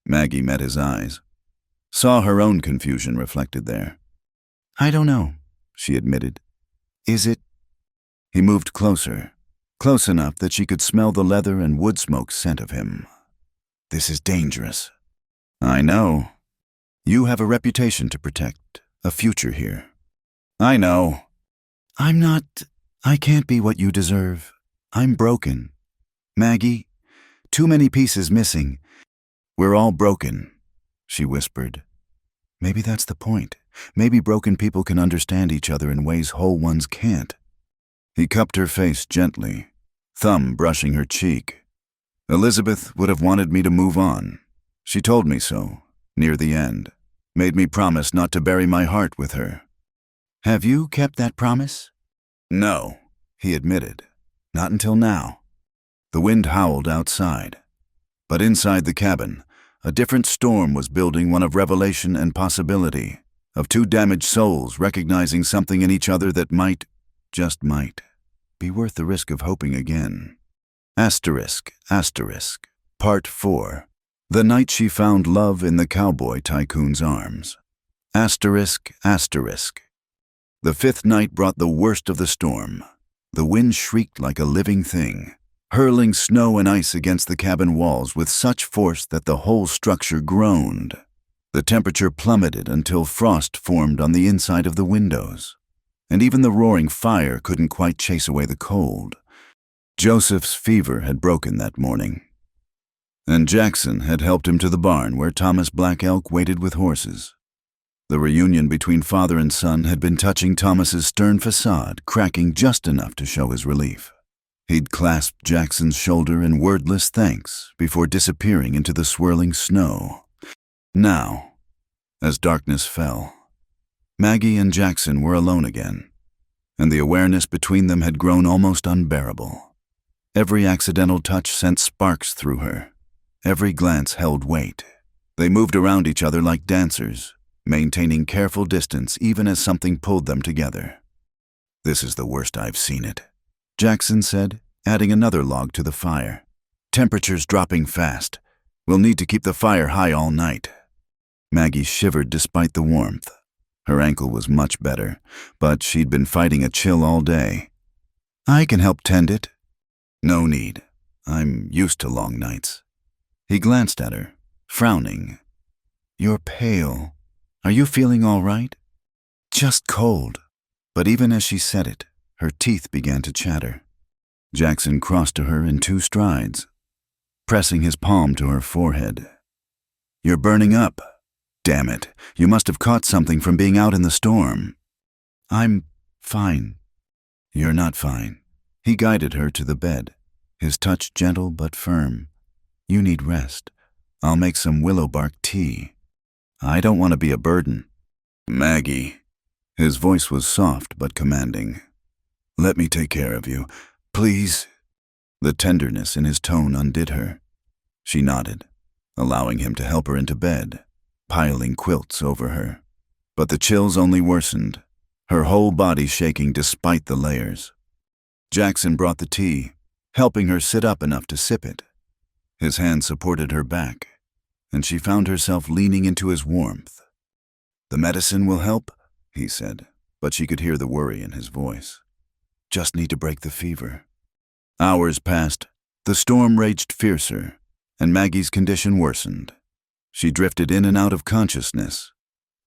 S1: Maggie met his eyes, saw her own confusion reflected there. I don't know, she admitted. Is it? He moved closer, close enough that she could smell the leather and wood smoke scent of him. This is dangerous. I know. You have a reputation to protect, a future here. I know. I can't be what you deserve. I'm broken. Maggie, too many pieces missing. We're all broken, she whispered. Maybe that's the point. Maybe broken people can understand each other in ways whole ones can't. He cupped her face gently, thumb brushing her cheek. Elizabeth would have wanted me to move on. She told me so, near the end, made me promise not to bury my heart with her. Have you kept that promise? No, he admitted. Not until now. The wind howled outside. But inside the cabin, a different storm was building, one of revelation and possibility, of two damaged souls recognizing something in each other that might, just might, be worth the risk of hoping again. Asterisk, asterisk. Part 4. The night she found love in the cowboy Tycoon's arms. Asterisk, asterisk. The fifth night brought the worst of the storm. The wind shrieked like a living thing, hurling snow and ice against the cabin walls with such force that the whole structure groaned. The temperature plummeted until frost formed on the inside of the windows, and even the roaring fire couldn't quite chase away the cold. Joseph's fever had broken that morning, and Jackson had helped him to the barn where Thomas Black Elk waited with horses. The reunion between father and son had been touching Thomas's stern facade, cracking just enough to show his relief. He'd clasped Jackson's shoulder in wordless thanks before disappearing into the swirling snow. Now, as darkness fell, Maggie and Jackson were alone again, and the awareness between them had grown almost unbearable. Every accidental touch sent sparks through her. Every glance held weight. They moved around each other like dancers, maintaining careful distance even as something pulled them together. "This is the worst I've seen it," Jackson said, adding another log to the fire. "Temperature's dropping fast. We'll need to keep the fire high all night." Maggie shivered despite the warmth. Her ankle was much better, but she'd been fighting a chill all day. "I can help tend it." "No need. I'm used to long nights." He glanced at her, frowning. "You're pale. Are you feeling all right?" "Just cold." But even as she said it, her teeth began to chatter. Jackson crossed to her in 2 strides, pressing his palm to her forehead. "You're burning up. Damn it, you must have caught something from being out in the storm." "I'm fine." "You're not fine." He guided her to the bed, his touch gentle but firm. "You need rest. I'll make some willow bark tea. I don't want to be a burden." "Maggie." His voice was soft but commanding. "Let me take care of you, please." The tenderness in his tone undid her. She nodded, allowing him to help her into bed, piling quilts over her. But the chills only worsened, her whole body shaking despite the layers. Jackson brought the tea, helping her sit up enough to sip it. His hand supported her back, and she found herself leaning into his warmth. "The medicine will help," he said, but she could hear the worry in his voice. "Just need to break the fever." Hours passed. The storm raged fiercer, and Maggie's condition worsened. She drifted in and out of consciousness,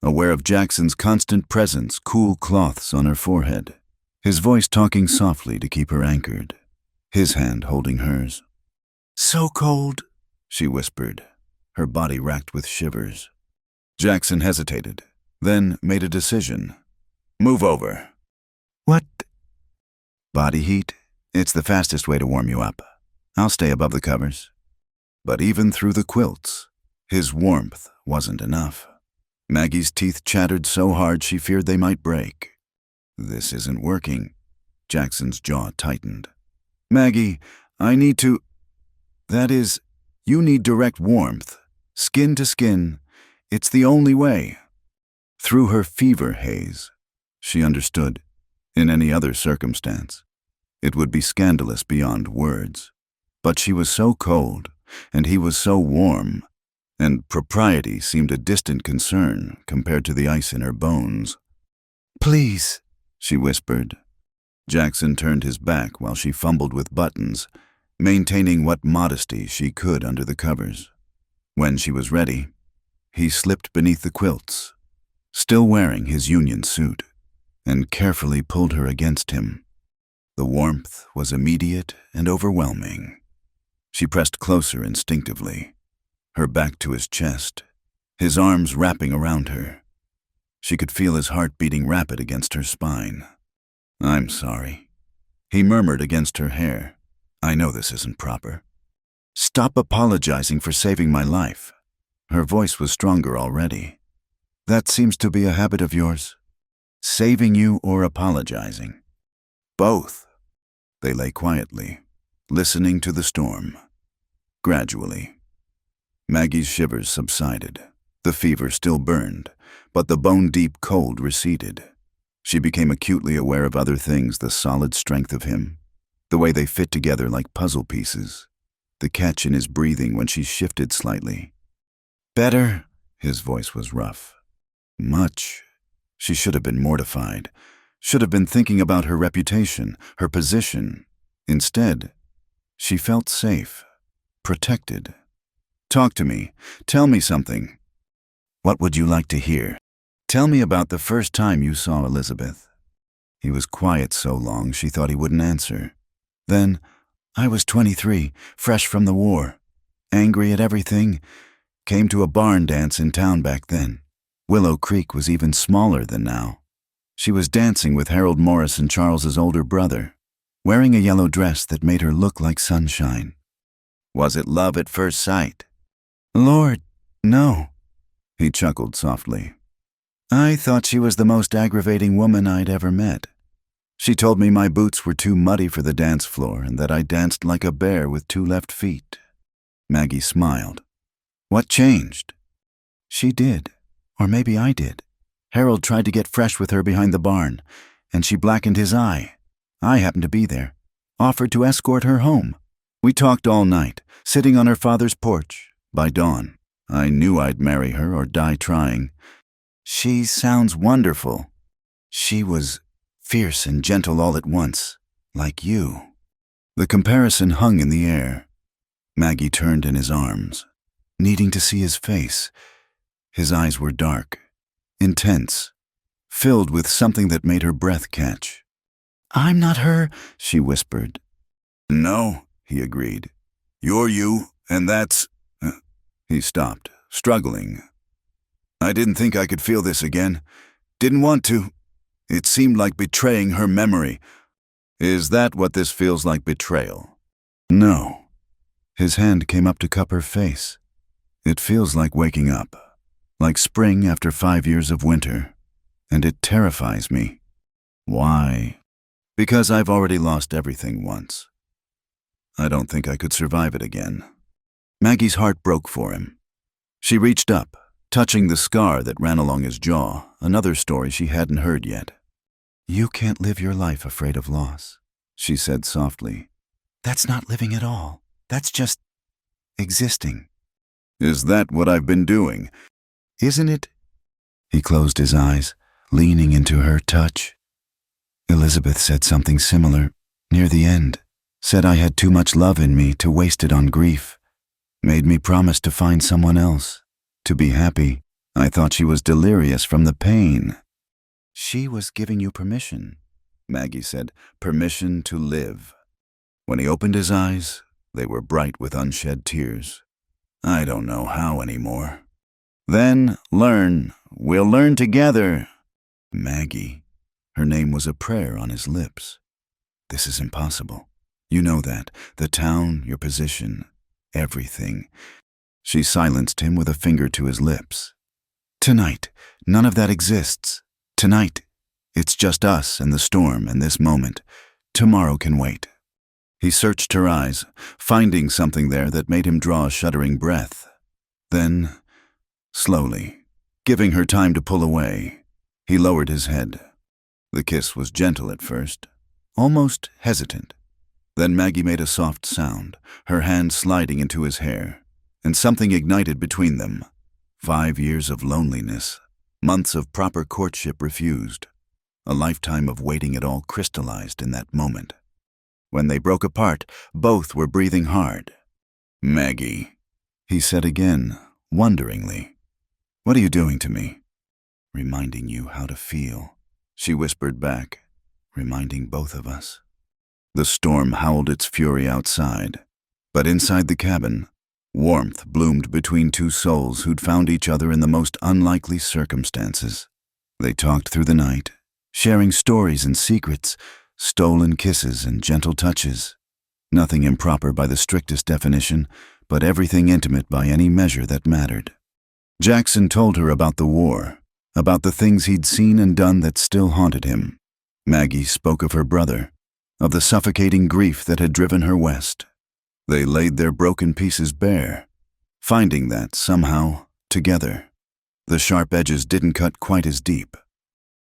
S1: aware of Jackson's constant presence, cool cloths on her forehead, his voice talking softly to keep her anchored, his hand holding hers. "So cold," she whispered, her body racked with shivers. Jackson hesitated, then made a decision. "Move over." "What?" "Body heat. It's the fastest way to warm you up. I'll stay above the covers." But even through the quilts, his warmth wasn't enough. Maggie's teeth chattered so hard she feared they might break. "This isn't working." Jackson's jaw tightened. "Maggie, I need to... That is, you need direct warmth, skin to skin. It's the only way." Through her fever haze, she understood. In any other circumstance, it would be scandalous beyond words. But she was so cold, and he was so warm, and propriety seemed a distant concern compared to the ice in her bones. "Please," she whispered. Jackson turned his back while she fumbled with buttons, maintaining what modesty she could under the covers. When she was ready, he slipped beneath the quilts, still wearing his union suit, and carefully pulled her against him. The warmth was immediate and overwhelming. She pressed closer instinctively, her back to his chest, his arms wrapping around her. She could feel his heart beating rapid against her spine. "I'm sorry," he murmured against her hair. "I know this isn't proper." "Stop apologizing for saving my life." Her voice was stronger already. "That seems to be a habit of yours. Saving you or apologizing?" "Both." They lay quietly, listening to the storm. Gradually, Maggie's shivers subsided. The fever still burned, but the bone-deep cold receded. She became acutely aware of other things, the solid strength of him, the way they fit together like puzzle pieces, the catch in his breathing when she shifted slightly. "Better?" His voice was rough. "Much." She should have been mortified, should have been thinking about her reputation, her position. Instead, she felt safe, protected. "Talk to me. Tell me something." "What would you like to hear?" "Tell me about the first time you saw Elizabeth." He was quiet so long she thought he wouldn't answer. Then, "I was 23, fresh from the war, angry at everything. Came to a barn dance in town back then. Willow Creek was even smaller than now. She was dancing with Harold Morrison, Charles's older brother, wearing a yellow dress that made her look like sunshine. Was it love at first sight? Lord, no, he chuckled softly. I thought she was the most aggravating woman I'd ever met. She told me my boots were too muddy for the dance floor and that I danced like a bear with 2 left feet. Maggie smiled. What changed? She did, or maybe I did. Harold tried to get fresh with her behind the barn, and she blackened his eye. I happened to be there, offered to escort her home. We talked all night, sitting on her father's porch. By dawn, I knew I'd marry her or die trying. She sounds wonderful. She was fierce and gentle all at once, like you. The comparison hung in the air. Maggie turned in his arms, needing to see his face. His eyes were dark, intense, filled with something that made her breath catch. I'm not her, she whispered. No, he agreed. You're you, and that's... He stopped, struggling. I didn't think I could feel this again. Didn't want to. It seemed like betraying her memory. Is that what this feels like, betrayal? No. His hand came up to cup her face. It feels like waking up, like spring after 5 years of winter, and it terrifies me. Why? Because I've already lost everything once. I don't think I could survive it again. Maggie's heart broke for him. She reached up, touching the scar that ran along his jaw, another story she hadn't heard yet. You can't live your life afraid of loss, she said softly. That's not living at all. That's just existing. Is that what I've been doing? Isn't it? He closed his eyes, leaning into her touch. Elizabeth said something similar, near the end. Said I had too much love in me to waste it on grief. Made me promise to find someone else, to be happy. I thought she was delirious from the pain. She was giving you permission, Maggie said, permission to live. When he opened his eyes, they were bright with unshed tears. I don't know how anymore. Then learn. We'll learn together. Maggie. Her name was a prayer on his lips. This is impossible. You know that. The town, your position, everything. She silenced him with a finger to his lips. Tonight, none of that exists. Tonight, it's just us and the storm and this moment. Tomorrow can wait. He searched her eyes, finding something there that made him draw a shuddering breath. Then, slowly, giving her time to pull away, he lowered his head. The kiss was gentle at first, almost hesitant. Then Maggie made a soft sound, her hand sliding into his hair, and something ignited between them. 5 years of loneliness, months of proper courtship refused, a lifetime of waiting it all crystallized in that moment. When they broke apart, both were breathing hard. Maggie, he said again, wonderingly. What are you doing to me? Reminding you how to feel, she whispered back, reminding both of us. The storm howled its fury outside, but inside the cabin, warmth bloomed between two souls who'd found each other in the most unlikely circumstances. They talked through the night, sharing stories and secrets, stolen kisses and gentle touches. Nothing improper by the strictest definition, but everything intimate by any measure that mattered. Jackson told her about the war, about the things he'd seen and done that still haunted him. Maggie spoke of her brother, of the suffocating grief that had driven her west. They laid their broken pieces bare, finding that, somehow, together, the sharp edges didn't cut quite as deep.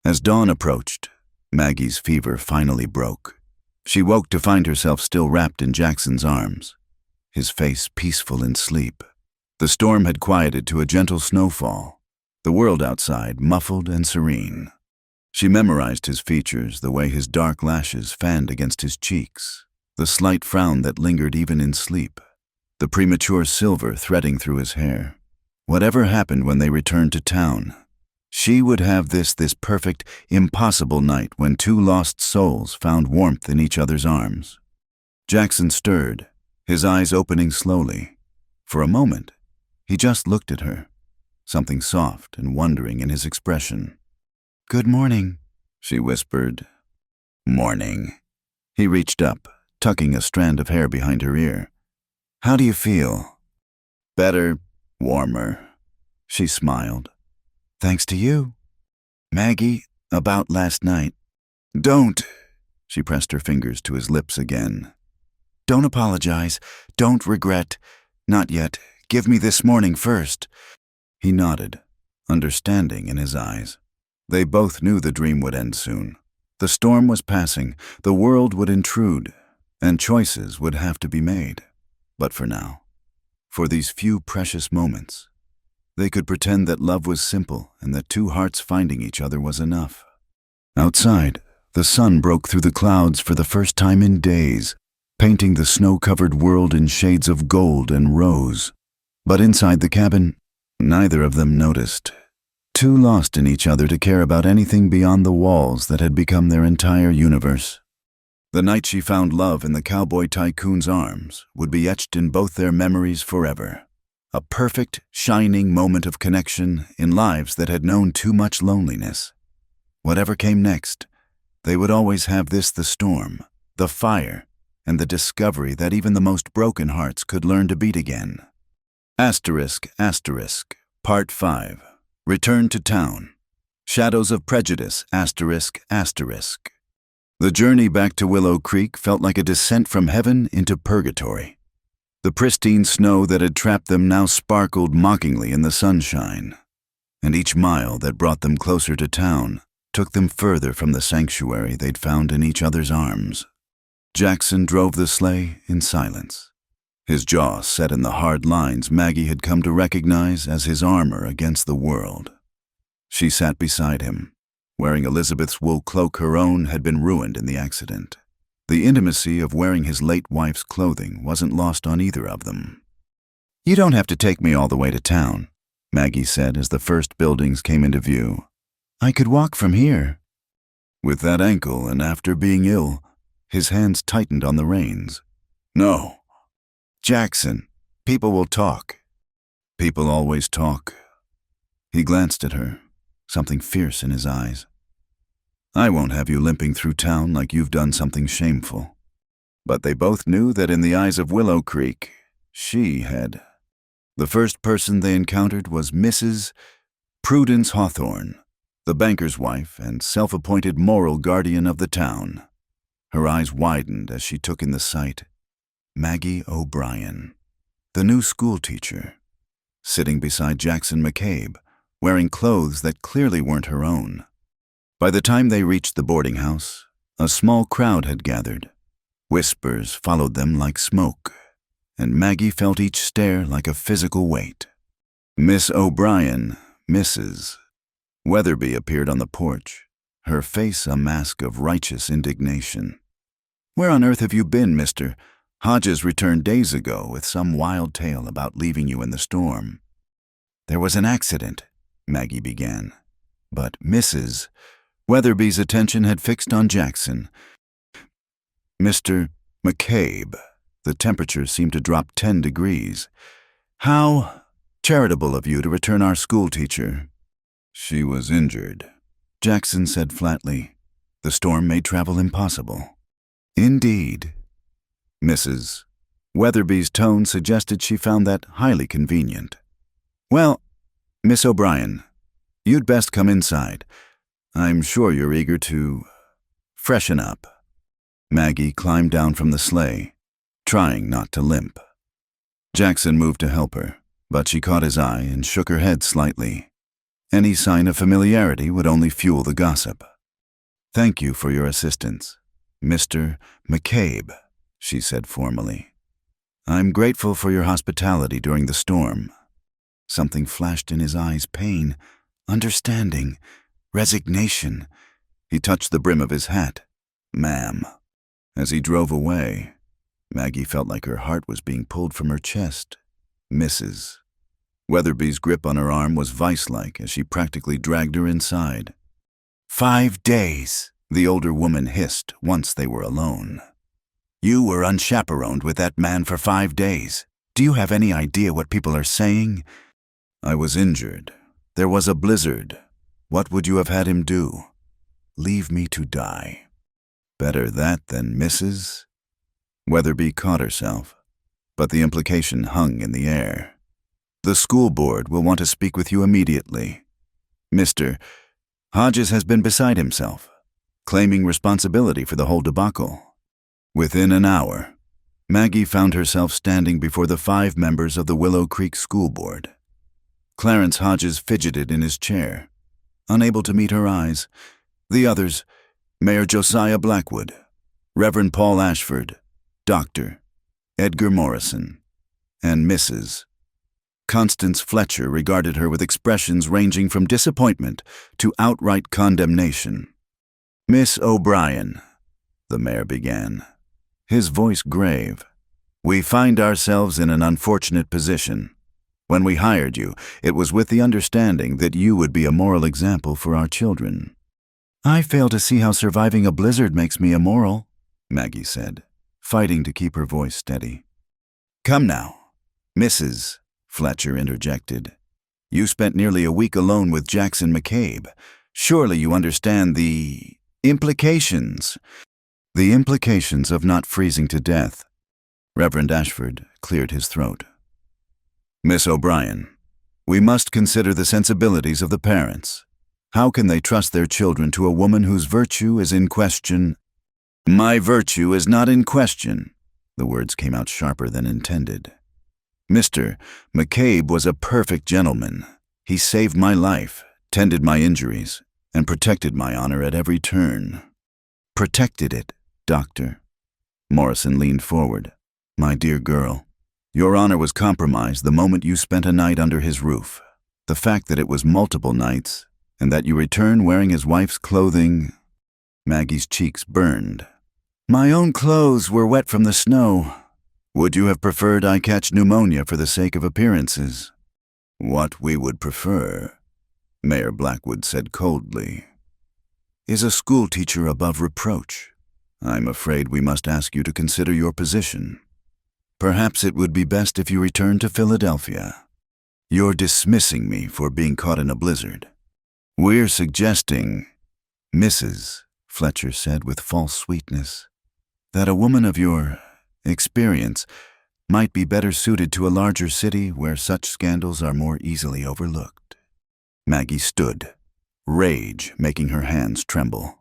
S1: As dawn approached, Maggie's fever finally broke. She woke to find herself still wrapped in Jackson's arms, his face peaceful in sleep. The storm had quieted to a gentle snowfall, the world outside muffled and serene. She memorized his features, the way his dark lashes fanned against his cheeks, the slight frown that lingered even in sleep, the premature silver threading through his hair. Whatever happened when they returned to town, she would have this perfect, impossible night when two lost souls found warmth in each other's arms. Jackson stirred, his eyes opening slowly. For a moment, he just looked at her, something soft and wondering in his expression. "Good morning," she whispered. "Morning." He reached up, tucking a strand of hair behind her ear. "How do you feel?" "Better, warmer." She smiled. "Thanks to you." "Maggie, about last night." "Don't." She pressed her fingers to his lips again. "Don't apologize. Don't regret. Not yet. Give me this morning first." He nodded, understanding in his eyes. They both knew the dream would end soon. The storm was passing, the world would intrude, and choices would have to be made. But for now, for these few precious moments, they could pretend that love was simple and that two hearts finding each other was enough. Outside, the sun broke through the clouds for the first time in days, painting the snow-covered world in shades of gold and rose. But inside the cabin, neither of them noticed, too lost in each other to care about anything beyond the walls that had become their entire universe. The night she found love in the cowboy Tycoon's arms would be etched in both their memories forever. A perfect, shining moment of connection in lives that had known too much loneliness. Whatever came next, they would always have the storm, the fire, and the discovery that even the most broken hearts could learn to beat again. ***, Part 5. Return to Town. Shadows of Prejudice, ***. The journey back to Willow Creek felt like a descent from heaven into purgatory. The pristine snow that had trapped them now sparkled mockingly in the sunshine, and each mile that brought them closer to town took them further from the sanctuary they'd found in each other's arms. Jackson drove the sleigh in silence, his jaw set in the hard lines Maggie had come to recognize as his armor against the world. She sat beside him, wearing Elizabeth's wool cloak. Her own had been ruined in the accident. The intimacy of wearing his late wife's clothing wasn't lost on either of them. "You don't have to take me all the way to town," Maggie said as the first buildings came into view. "I could walk from here." With that ankle and after being ill, his hands tightened on the reins. "No." "Jackson, people will talk." "People always talk." He glanced at her, something fierce in his eyes. "I won't have you limping through town like you've done something shameful." But they both knew that in the eyes of Willow Creek, she had. The first person they encountered was Mrs. Prudence Hawthorne, the banker's wife and self-appointed moral guardian of the town. Her eyes widened as she took in the sight. Maggie O'Brien, the new schoolteacher, sitting beside Jackson McCabe, wearing clothes that clearly weren't her own. By the time they reached the boarding house, a small crowd had gathered. Whispers followed them like smoke, and Maggie felt each stare like a physical weight. Miss O'Brien, Mrs. Weatherby, appeared on the porch, her face a mask of righteous indignation. "Where on earth have you been, mister? Hodges returned days ago with some wild tale about leaving you in the storm." "There was an accident," Maggie began, but Mrs. Weatherby's attention had fixed on Jackson. "Mr. McCabe," the temperature seemed to drop 10 degrees. "How charitable of you to return our schoolteacher." "She was injured," Jackson said flatly. "The storm made travel impossible." "Indeed." Mrs. Weatherby's tone suggested she found that highly convenient. "Well, Miss O'Brien, you'd best come inside. I'm sure you're eager to freshen up." Maggie climbed down from the sleigh, trying not to limp. Jackson moved to help her, but she caught his eye and shook her head slightly. Any sign of familiarity would only fuel the gossip. "Thank you for your assistance, Mr. McCabe," she said formally. "I'm grateful for your hospitality during the storm." Something flashed in his eyes: pain, understanding, resignation. He touched the brim of his hat. "Ma'am." As he drove away, Maggie felt like her heart was being pulled from her chest. Mrs. Weatherby's grip on her arm was vice-like as she practically dragged her inside. 5 days, the older woman hissed once they were alone. "You were unchaperoned with that man for 5 days. Do you have any idea what people are saying?" I was injured. There was a blizzard. What would you have had him do? Leave me to die. Better that than Mrs. Weatherby caught herself, but the implication hung in the air. The school board will want to speak with you immediately. Mr. Hodges has been beside himself, claiming responsibility for the whole debacle. Within an hour, Maggie found herself standing before the 5 members of the Willow Creek School Board. Clarence Hodges fidgeted in his chair, unable to meet her eyes. The others, Mayor Josiah Blackwood, Reverend Paul Ashford, Dr. Edgar Morrison, and Mrs. Constance Fletcher regarded her with expressions ranging from disappointment to outright condemnation. Miss O'Brien, the mayor began, his voice grave, we find ourselves in an unfortunate position. When we hired you, it was with the understanding that you would be a moral example for our children. I fail to see how surviving a blizzard makes me immoral, Maggie said, fighting to keep her voice steady. Come now, Mrs. Fletcher interjected. You spent nearly a week alone with Jackson McCabe. Surely you understand the implications. The implications of not freezing to death. Reverend Ashford cleared his throat. Miss O'Brien, we must consider the sensibilities of the parents. How can they trust their children to a woman whose virtue is in question? My virtue is not in question. The words came out sharper than intended. Mr. McCabe was a perfect gentleman. He saved my life, tended my injuries, and protected my honor at every turn. Protected it, Doctor. Morrison leaned forward. My dear girl, your honor was compromised the moment you spent a night under his roof. The fact that it was multiple nights, and that you returned wearing his wife's clothing. Maggie's cheeks burned. My own clothes were wet from the snow. Would you have preferred I catch pneumonia for the sake of appearances? What we would prefer, Mayor Blackwood said coldly, is a schoolteacher above reproach. I'm afraid we must ask you to consider your position. Perhaps it would be best if you returned to Philadelphia. You're dismissing me for being caught in a blizzard. We're suggesting, Mrs. Fletcher said with false sweetness, that a woman of your experience might be better suited to a larger city where such scandals are more easily overlooked. Maggie stood, rage making her hands tremble.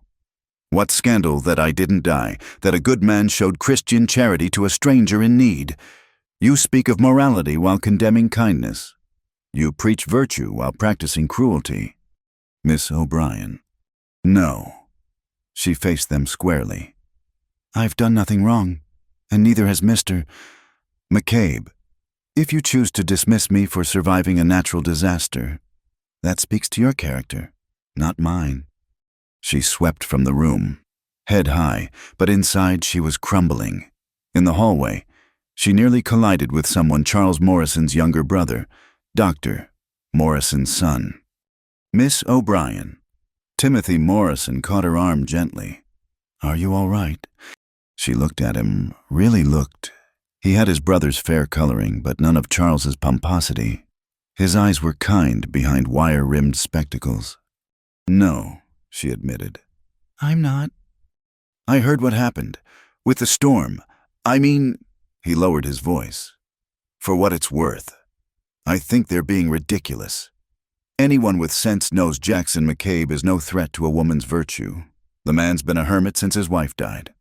S1: What scandal that I didn't die, that a good man showed Christian charity to a stranger in need? You speak of morality while condemning kindness. You preach virtue while practicing cruelty. Miss O'Brien. No. She faced them squarely. I've done nothing wrong, and neither has Mr. McCabe. If you choose to dismiss me for surviving a natural disaster, that speaks to your character, not mine. She swept from the room, head high, but inside she was crumbling. In the hallway, she nearly collided with someone Charles Morrison's younger brother, Dr. Morrison's son. Miss O'Brien. Timothy Morrison caught her arm gently. Are you all right? She looked at him, really looked. He had his brother's fair coloring, but none of Charles's pomposity. His eyes were kind behind wire-rimmed spectacles. No, she admitted. I'm not. I heard what happened. With the storm. I mean, he lowered his voice. For what it's worth, I think they're being ridiculous. Anyone with sense knows Jackson McCabe is no threat to a woman's virtue. The man's been a hermit since his wife died.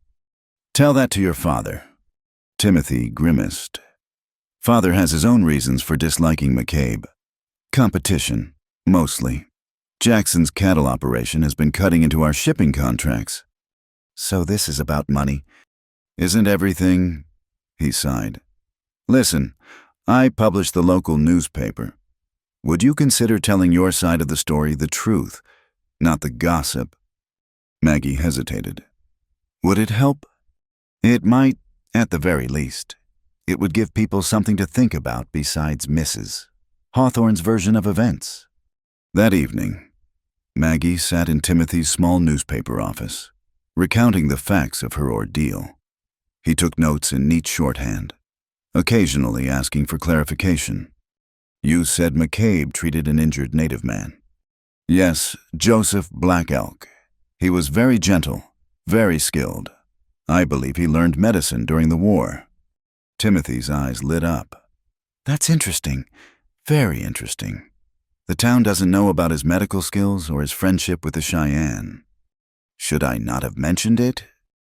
S1: Tell that to your father. Timothy grimaced. Father has his own reasons for disliking McCabe. Competition, mostly. Jackson's cattle operation has been cutting into our shipping contracts. So this is about money. Isn't everything? He sighed. Listen, I publish the local newspaper. Would you consider telling your side of the story the truth, not the gossip? Maggie hesitated. Would it help? It might, at the very least. It would give people something to think about besides Mrs. Hawthorne's version of events. That evening, Maggie sat in Timothy's small newspaper office, recounting the facts of her ordeal. He took notes in neat shorthand, occasionally asking for clarification. You said McCabe treated an injured native man. Yes, Joseph Black Elk. He was very gentle, very skilled. I believe he learned medicine during the war. Timothy's eyes lit up. That's interesting. Very interesting. The town doesn't know about his medical skills or his friendship with the Cheyenne. Should I not have mentioned it?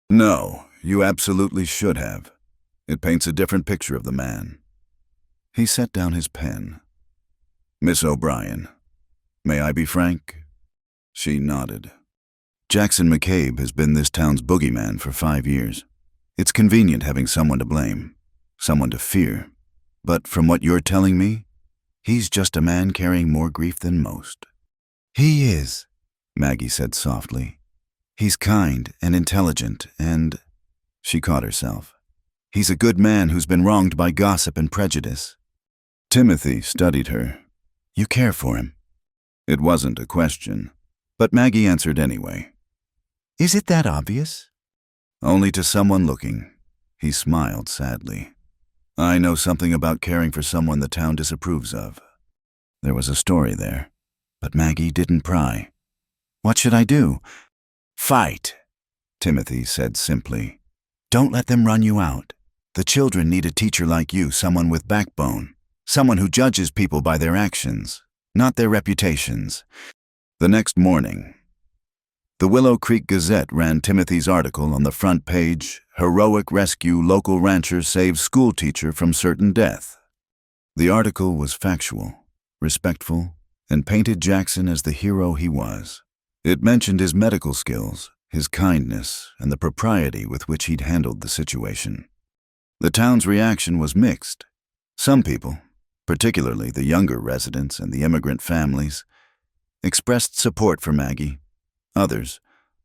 S1: No, you absolutely should have. It paints a different picture of the man. He set down his pen. Miss O'Brien, may I be frank? She nodded. Jackson McCabe has been this town's boogeyman for 5 years. It's convenient having someone to blame, someone to fear. But from what you're telling me, he's just a man carrying more grief than most. He is, Maggie said softly. He's kind and intelligent and... She caught herself. He's a good man who's been wronged by gossip and prejudice. Timothy studied her. You care for him? It wasn't a question, but Maggie answered anyway. Is it that obvious? Only to someone looking. He smiled sadly. I know something about caring for someone the town disapproves of. There was a story there, but Maggie didn't pry. What should I do? Fight, Timothy said simply. Don't let them run you out. The children need a teacher like you, someone with backbone, someone who judges people by their actions, not their reputations. The next morning, the Willow Creek Gazette ran Timothy's article on the front page, Heroic Rescue Local Rancher Saves Schoolteacher from Certain Death. The article was factual, respectful, and painted Jackson as the hero he was. It mentioned his medical skills, his kindness, and the propriety with which he'd handled the situation. The town's reaction was mixed. Some people, particularly the younger residents and the immigrant families, expressed support for Maggie. Others,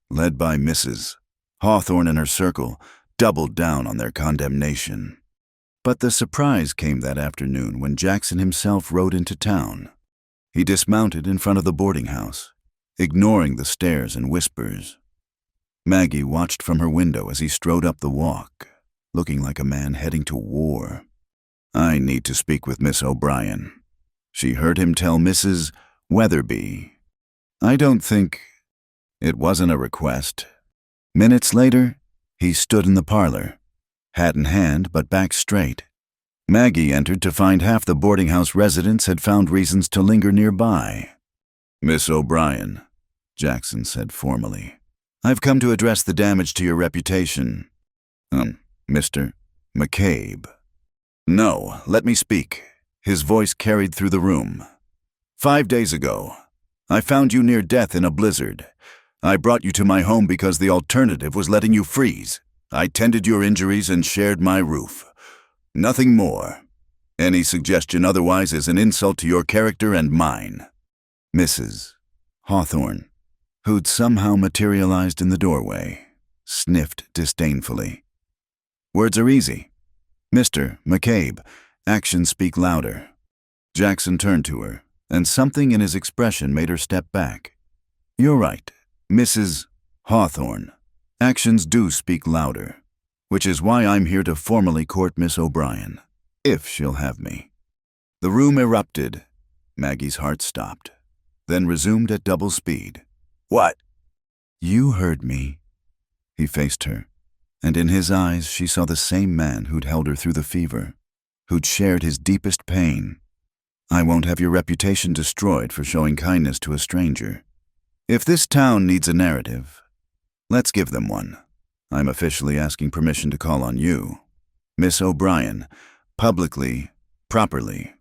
S1: led by Mrs. Hawthorne and her circle, doubled down on their condemnation. But the surprise came that afternoon when Jackson himself rode into town. He dismounted in front of the boarding house, ignoring the stares and whispers. Maggie watched from her window as he strode up the walk, looking like a man heading to war. I need to speak with Miss O'Brien. She heard him tell Mrs. Weatherby. I don't think... It wasn't a request. Minutes later, he stood in the parlor, hat in hand but back straight. Maggie entered to find half the boarding house residents had found reasons to linger nearby. Miss O'Brien, Jackson said formally, I've come to address the damage to your reputation. Mr. McCabe. No, let me speak. His voice carried through the room. 5 days ago, I found you near death in a blizzard. I brought you to my home because the alternative was letting you freeze. I tended your injuries and shared my roof. Nothing more. Any suggestion otherwise is an insult to your character and mine. Mrs. Hawthorne, who'd somehow materialized in the doorway, sniffed disdainfully. Words are easy. Mr. McCabe, actions speak louder. Jackson turned to her, and something in his expression made her step back. You're right. Mrs. Hawthorne, actions do speak louder, which is why I'm here to formally court Miss O'Brien, if she'll have me. The room erupted. Maggie's heart stopped, then resumed at double speed. What? You heard me. He faced her, and in his eyes she saw the same man who'd held her through the fever, who'd shared his deepest pain. I won't have your reputation destroyed for showing kindness to a stranger. If this town needs a narrative, let's give them one. I'm officially asking permission to call on you, Miss O'Brien, publicly, properly.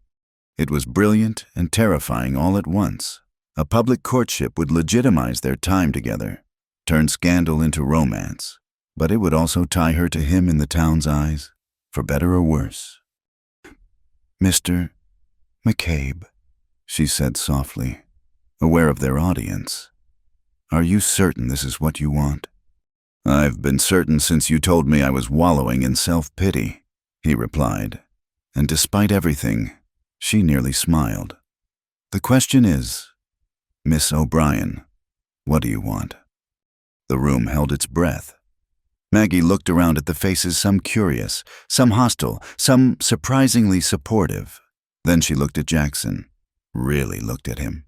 S1: It was brilliant and terrifying all at once. A public courtship would legitimize their time together, turn scandal into romance, but it would also tie her to him in the town's eyes, for better or worse. Mr. McCabe, she said softly, aware of their audience. Are you certain this is what you want? I've been certain since you told me I was wallowing in self-pity, he replied, and despite everything, she nearly smiled. The question is, Miss O'Brien, what do you want? The room held its breath. Maggie looked around at the faces, some curious, some hostile, some surprisingly supportive. Then she looked at Jackson, really looked at him,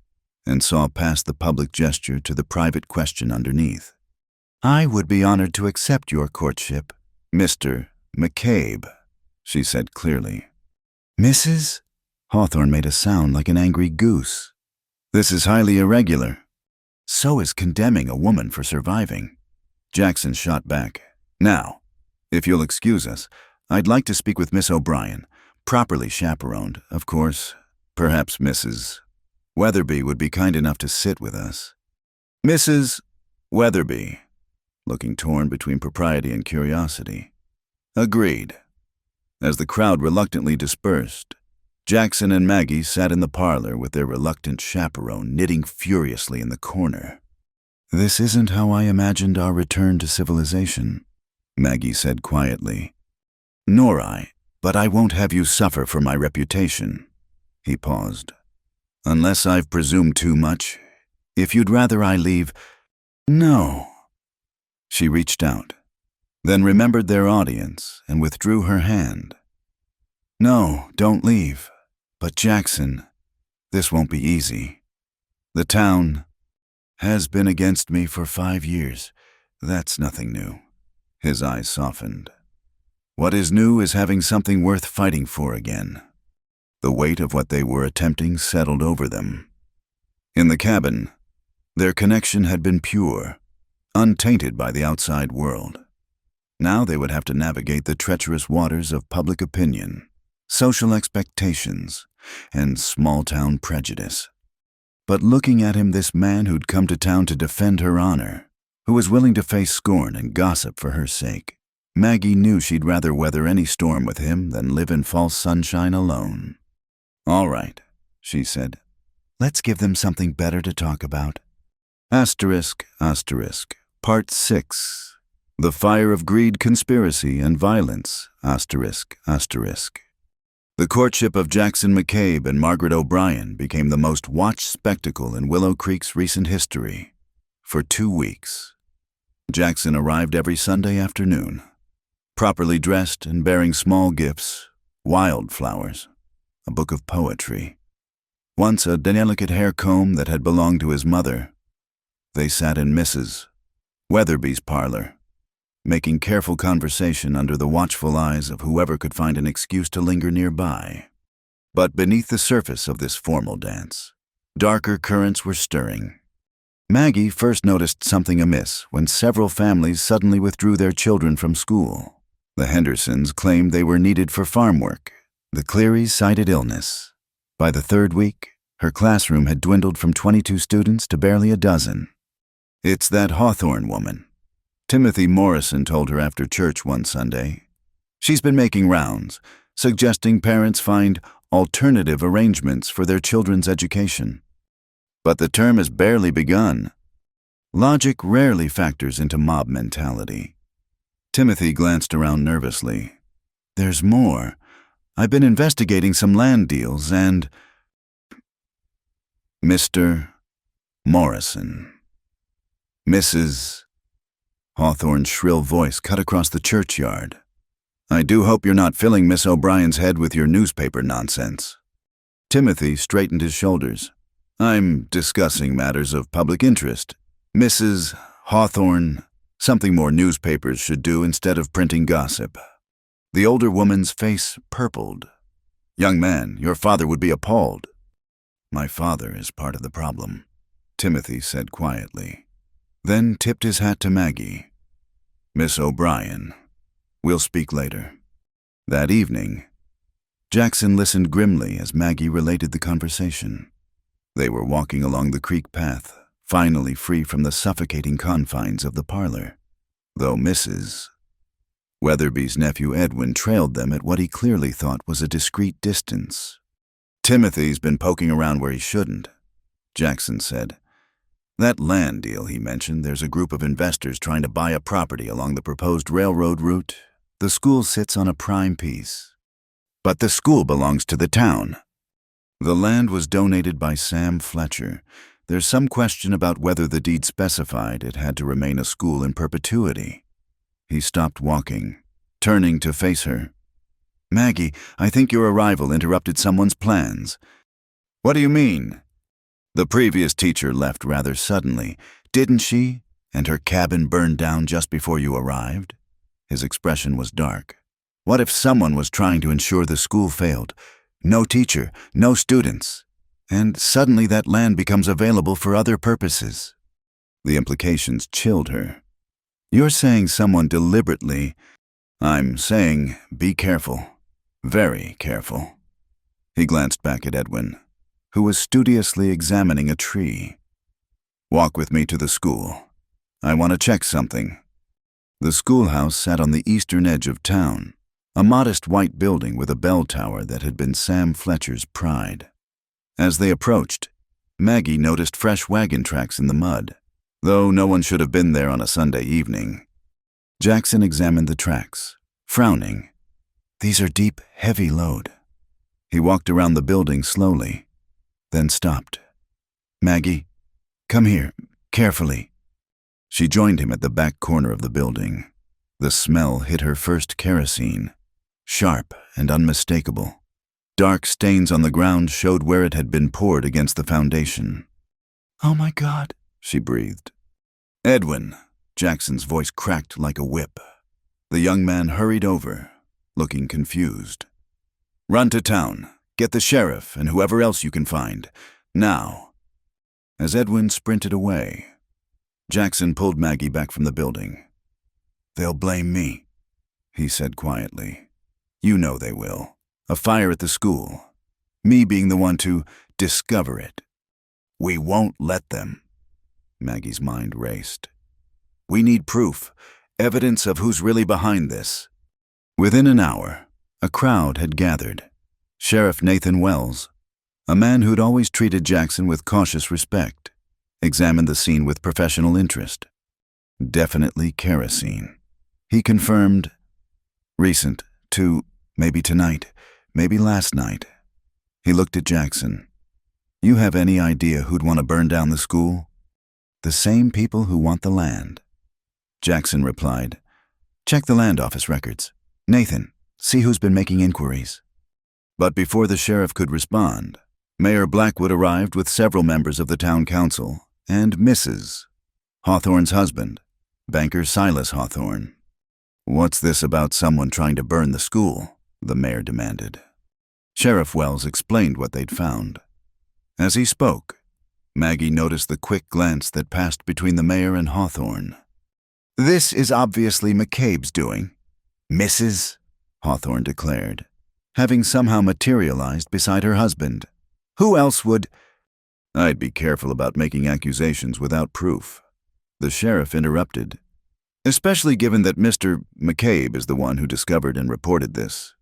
S1: and saw past the public gesture to the private question underneath. "I would be honored to accept your courtship, Mr. McCabe," she said clearly. "Mrs.?" Hawthorne made a sound like an angry goose. "This is highly irregular. So is condemning a woman for surviving." Jackson shot back. "Now, if you'll excuse us, I'd like to speak with Miss O'Brien, properly chaperoned, of course. Perhaps Mrs. Weatherby would be kind enough to sit with us." "Mrs. Weatherby," looking torn between propriety and curiosity. "Agreed." As the crowd reluctantly dispersed, Jackson and Maggie sat in the parlor with their reluctant chaperone knitting furiously in the corner. "This isn't how I imagined our return to civilization," Maggie said quietly. "Nor I, but I won't have you suffer for my reputation." He paused. "Unless I've presumed too much, if you'd rather I leave—" "No." She reached out, then remembered their audience and withdrew her hand. "No, don't leave. But Jackson, this won't be easy. The town has been against me for 5 years. That's nothing new." His eyes softened. "What is new is having something worth fighting for again." The weight of what they were attempting settled over them. In the cabin, their connection had been pure, untainted by the outside world. Now they would have to navigate the treacherous waters of public opinion, social expectations, and small-town prejudice. But looking at him, this man who'd come to town to defend her honor, who was willing to face scorn and gossip for her sake, Maggie knew she'd rather weather any storm with him than live in false sunshine alone. "All right," she said. "Let's give them something better to talk about." Asterisk, asterisk, Part 6. The Fire of Greed, Conspiracy, and Violence, asterisk, asterisk. The courtship of Jackson McCabe and Margaret O'Brien became the most watched spectacle in Willow Creek's recent history. For 2 weeks, Jackson arrived every Sunday afternoon, properly dressed and bearing small gifts, wildflowers, a book of poetry, once a delicate hair comb that had belonged to his mother. They sat in Mrs. Weatherby's parlor, making careful conversation under the watchful eyes of whoever could find an excuse to linger nearby. But beneath the surface of this formal dance, darker currents were stirring. Maggie first noticed something amiss when several families suddenly withdrew their children from school. The Hendersons claimed they were needed for farm work. The Clearys cited illness. By the 3rd week, her classroom had dwindled from 22 students to barely a dozen. "It's that Hawthorne woman," Timothy Morrison told her after church one Sunday. "She's been making rounds, suggesting parents find alternative arrangements for their children's education. But the term has barely begun. Logic rarely factors into mob mentality." Timothy glanced around nervously. "There's more. I've been investigating some land deals and—" Mr. Morrison. Mrs. Hawthorne's shrill voice cut across the churchyard. "I do hope you're not filling Miss O'Brien's head with your newspaper nonsense." Timothy straightened his shoulders. "I'm discussing matters of public interest. Mrs. Hawthorne, something more newspapers should do instead of printing gossip." The older woman's face purpled. "Young man, your father would be appalled." "My father is part of the problem," Timothy said quietly, then tipped his hat to Maggie. "Miss O'Brien, we'll speak later." That evening, Jackson listened grimly as Maggie related the conversation. They were walking along the creek path, finally free from the suffocating confines of the parlor, though Mrs. Weatherby's nephew Edwin trailed them at what he clearly thought was a discreet distance. "Timothy's been poking around where he shouldn't," Jackson said. "That land deal he mentioned, there's a group of investors trying to buy a property along the proposed railroad route. The school sits on a prime piece. But the school belongs to the town. The land was donated by Sam Fletcher. There's some question about whether the deed specified it had to remain a school in perpetuity." He stopped walking, turning to face her. Maggie, I think your arrival interrupted someone's plans. What do you mean? The previous teacher left rather suddenly, didn't she? And her cabin burned down just before you arrived? His expression was dark. What if someone was trying to ensure the school failed? No teacher, no students. And suddenly that land becomes available for other purposes. The implications chilled her. You're saying someone deliberately. I'm saying be careful. Very careful. He glanced back at Edwin, who was studiously examining a tree. Walk with me to the school. I want to check something. The schoolhouse sat on the eastern edge of town, a modest white building with a bell tower that had been Sam Fletcher's pride. As they approached, Maggie noticed fresh wagon tracks in the mud, though no one should have been there on a Sunday evening. Jackson examined the tracks, frowning. These are deep, heavy load. He walked around the building slowly, then stopped. Maggie, come here, carefully. She joined him at the back corner of the building. The smell hit her first kerosene, sharp and unmistakable. Dark stains on the ground showed where it had been poured against the foundation. Oh my God, she breathed. Edwin, Jackson's voice cracked like a whip. The young man hurried over, looking confused. Run to town, get the sheriff and whoever else you can find, now. As Edwin sprinted away, Jackson pulled Maggie back from the building. They'll blame me, he said quietly. You know they will. A fire at the school. Me being the one to discover it. We won't let them. Maggie's mind raced. We need proof, evidence of who's really behind this. Within an hour, a crowd had gathered. Sheriff Nathan Wells, a man who'd always treated Jackson with cautious respect, examined the scene with professional interest. Definitely kerosene. He confirmed, recent, maybe tonight, maybe last night. He looked at Jackson. You have any idea who'd want to burn down the school? The same people who want the land. Jackson replied, check the land office records. Nathan, see who's been making inquiries. But before the sheriff could respond, Mayor Blackwood arrived with several members of the town council and Mrs. Hawthorne's husband, banker Silas Hawthorne. What's this about someone trying to burn the school? The mayor demanded. Sheriff Wells explained what they'd found. As he spoke, Maggie noticed the quick glance that passed between the mayor and Hawthorne. This is obviously McCabe's doing. Mrs. Hawthorne declared, having somehow materialized beside her husband. Who else would? I'd be careful about making accusations without proof. The sheriff interrupted. Especially given that Mr. McCabe is the one who discovered and reported this.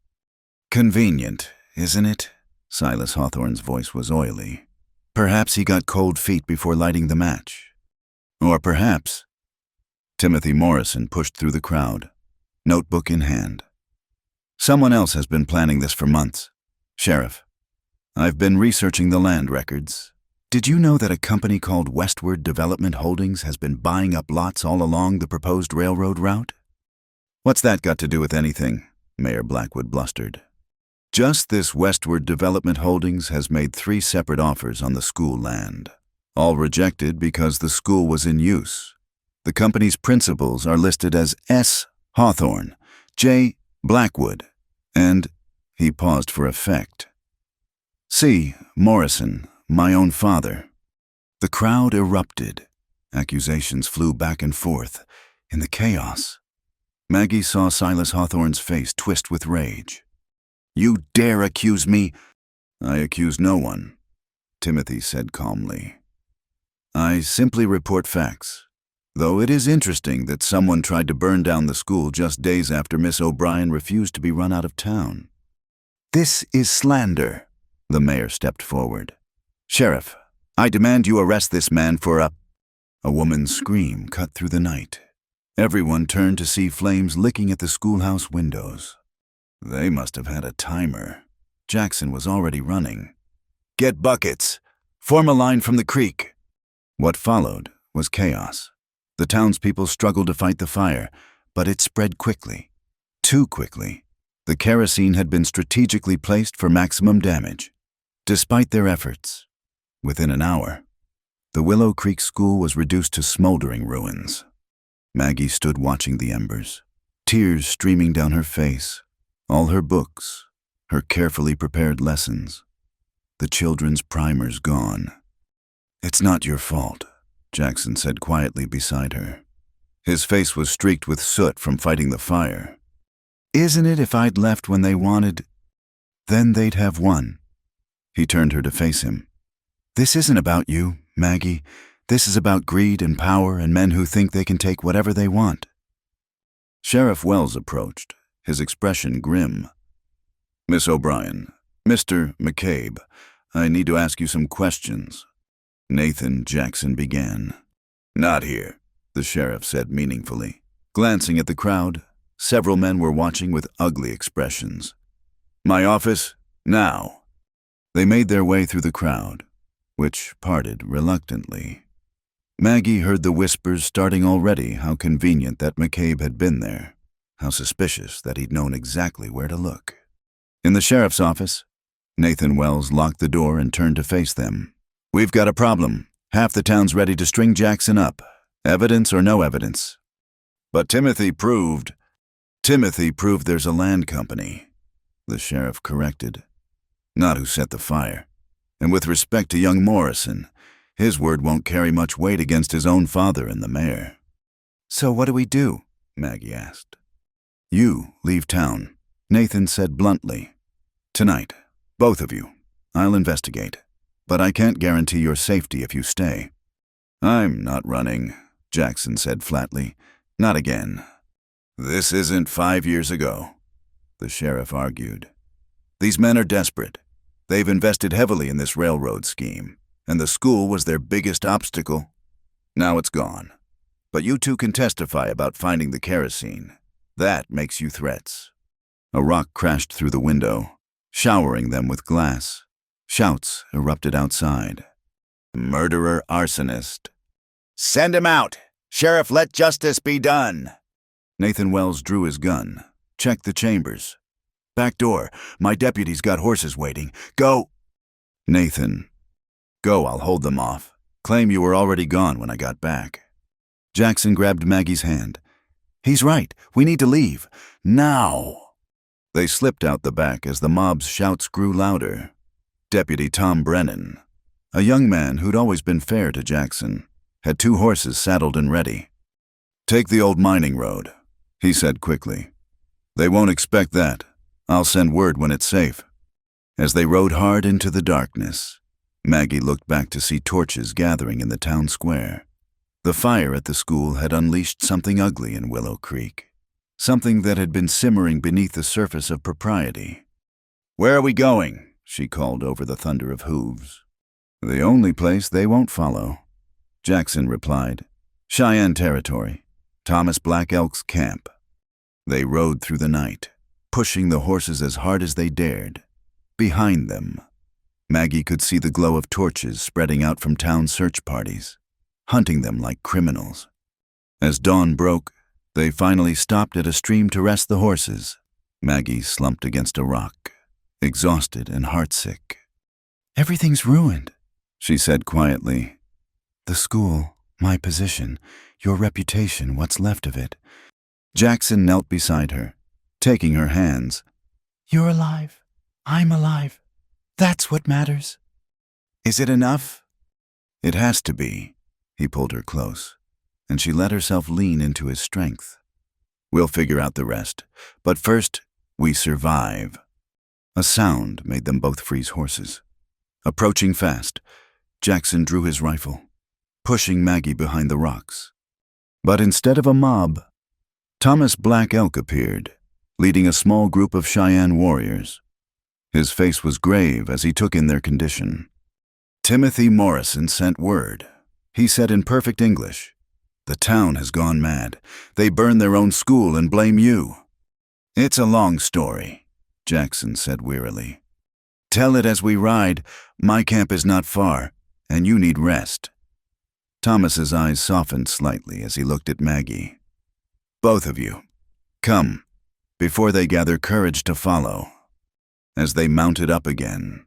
S1: Convenient, isn't it? Silas Hawthorne's voice was oily. Perhaps he got cold feet before lighting the match. Or perhaps... Timothy Morrison pushed through the crowd, notebook in hand. Someone else has been planning this for months. Sheriff, I've been researching the land records. Did you know that a company called Westward Development Holdings has been buying up lots all along the proposed railroad route? What's that got to do with anything? Mayor Blackwood blustered. Just this Westward Development Holdings has made 3 separate offers on the school land, all rejected because the school was in use. The company's principals are listed as S. Hawthorne, J. Blackwood, and, he paused for effect, C. Morrison, my own father. The crowd erupted. Accusations flew back and forth. In the chaos, Maggie saw Silas Hawthorne's face twist with rage. You dare accuse me? I accuse no one, Timothy said calmly. I simply report facts, though it is interesting that someone tried to burn down the school just days after Miss O'Brien refused to be run out of town. This is slander. The mayor stepped forward. Sheriff, I demand you arrest this man for a woman's scream cut through the night. Everyone turned to see flames licking at the schoolhouse windows. They must have had a timer. Jackson was already running. Get buckets. Form a line from the creek. What followed was chaos. The townspeople struggled to fight the fire, but it spread quickly. Too quickly. The kerosene had been strategically placed for maximum damage. Despite their efforts, within an hour, the Willow Creek School was reduced to smoldering ruins. Maggie stood watching the embers, tears streaming down her face, all her books, her carefully prepared lessons, the children's primers gone. "It's not your fault," Jackson said quietly beside her. His face was streaked with soot from fighting the fire. "Isn't it if I'd left when they wanted? Then they'd have won." He turned her to face him. "This isn't about you, Maggie. This is about greed and power and men who think they can take whatever they want." Sheriff Wells approached, his expression grim. "Miss O'Brien, Mr. McCabe, I need to ask you some questions." Nathan Jackson began. "Not here," the sheriff said meaningfully. Glancing at the crowd, several men were watching with ugly expressions. "My office, now." They made their way through the crowd, which parted reluctantly. Maggie heard the whispers starting already. How convenient that McCabe had been there. How suspicious that he'd known exactly where to look. In the sheriff's office, Nathan Wells locked the door and turned to face them. "We've got a problem. Half the town's ready to string Jackson up. Evidence or no evidence. But Timothy proved there's a land company," the sheriff corrected. "Not who set the fire. And with respect to young Morrison, his word won't carry much weight against his own father and the mayor." "So what do we do?" Maggie asked. "You leave town," Nathan said bluntly. "Tonight, both of you. I'll investigate. But I can't guarantee your safety if you stay." "I'm not running," Jackson said flatly. "Not again. This isn't 5 years ago," the sheriff argued. "These men are desperate. They've invested heavily in this railroad scheme, and the school was their biggest obstacle. Now it's gone. But you two can testify about finding the kerosene. That makes you threats." A rock crashed through the window, showering them with glass. Shouts erupted outside. "Murderer, arsonist. Send him out! Sheriff, let justice be done!" Nathan Wells drew his gun, checked the chambers. "Back door. My deputy's got horses waiting. Go!" "Nathan, go, I'll hold them off. Claim you were already gone when I got back." Jackson grabbed Maggie's hand. "He's right. We need to leave. Now!" They slipped out the back as the mob's shouts grew louder. Deputy Tom Brennan, a young man who'd always been fair to Jackson, had 2 horses saddled and ready. "Take the old mining road," he said quickly. "They won't expect that. I'll send word when it's safe." As they rode hard into the darkness, Maggie looked back to see torches gathering in the town square. The fire at the school had unleashed something ugly in Willow Creek, something that had been simmering beneath the surface of propriety. "Where are we going?" she called over the thunder of hooves. "The only place they won't follow," Jackson replied. "Cheyenne territory, Thomas Black Elk's camp." They rode through the night, pushing the horses as hard as they dared. Behind them, Maggie could see the glow of torches spreading out from town search parties, hunting them like criminals. As dawn broke, they finally stopped at a stream to rest the horses. Maggie slumped against a rock, exhausted and heartsick. "Everything's ruined," she said quietly. "The school, my position, your reputation, what's left of it." Jackson knelt beside her, taking her hands. "You're alive. I'm alive. That's what matters." "Is it enough?" "It has to be." He pulled her close, and she let herself lean into his strength. "We'll figure out the rest, but first, we survive." A sound made them both freeze horses. Approaching fast, Jackson drew his rifle, pushing Maggie behind the rocks. But instead of a mob, Thomas Black Elk appeared, leading a small group of Cheyenne warriors. His face was grave as he took in their condition. "Timothy Morrison sent word," he said in perfect English. "The town has gone mad. They burned their own school and blame you." "It's a long story," Jackson said wearily. "Tell it as we ride. My camp is not far, and you need rest." Thomas's eyes softened slightly as he looked at Maggie. "Both of you, come." before they gather courage to follow. As they mounted up again,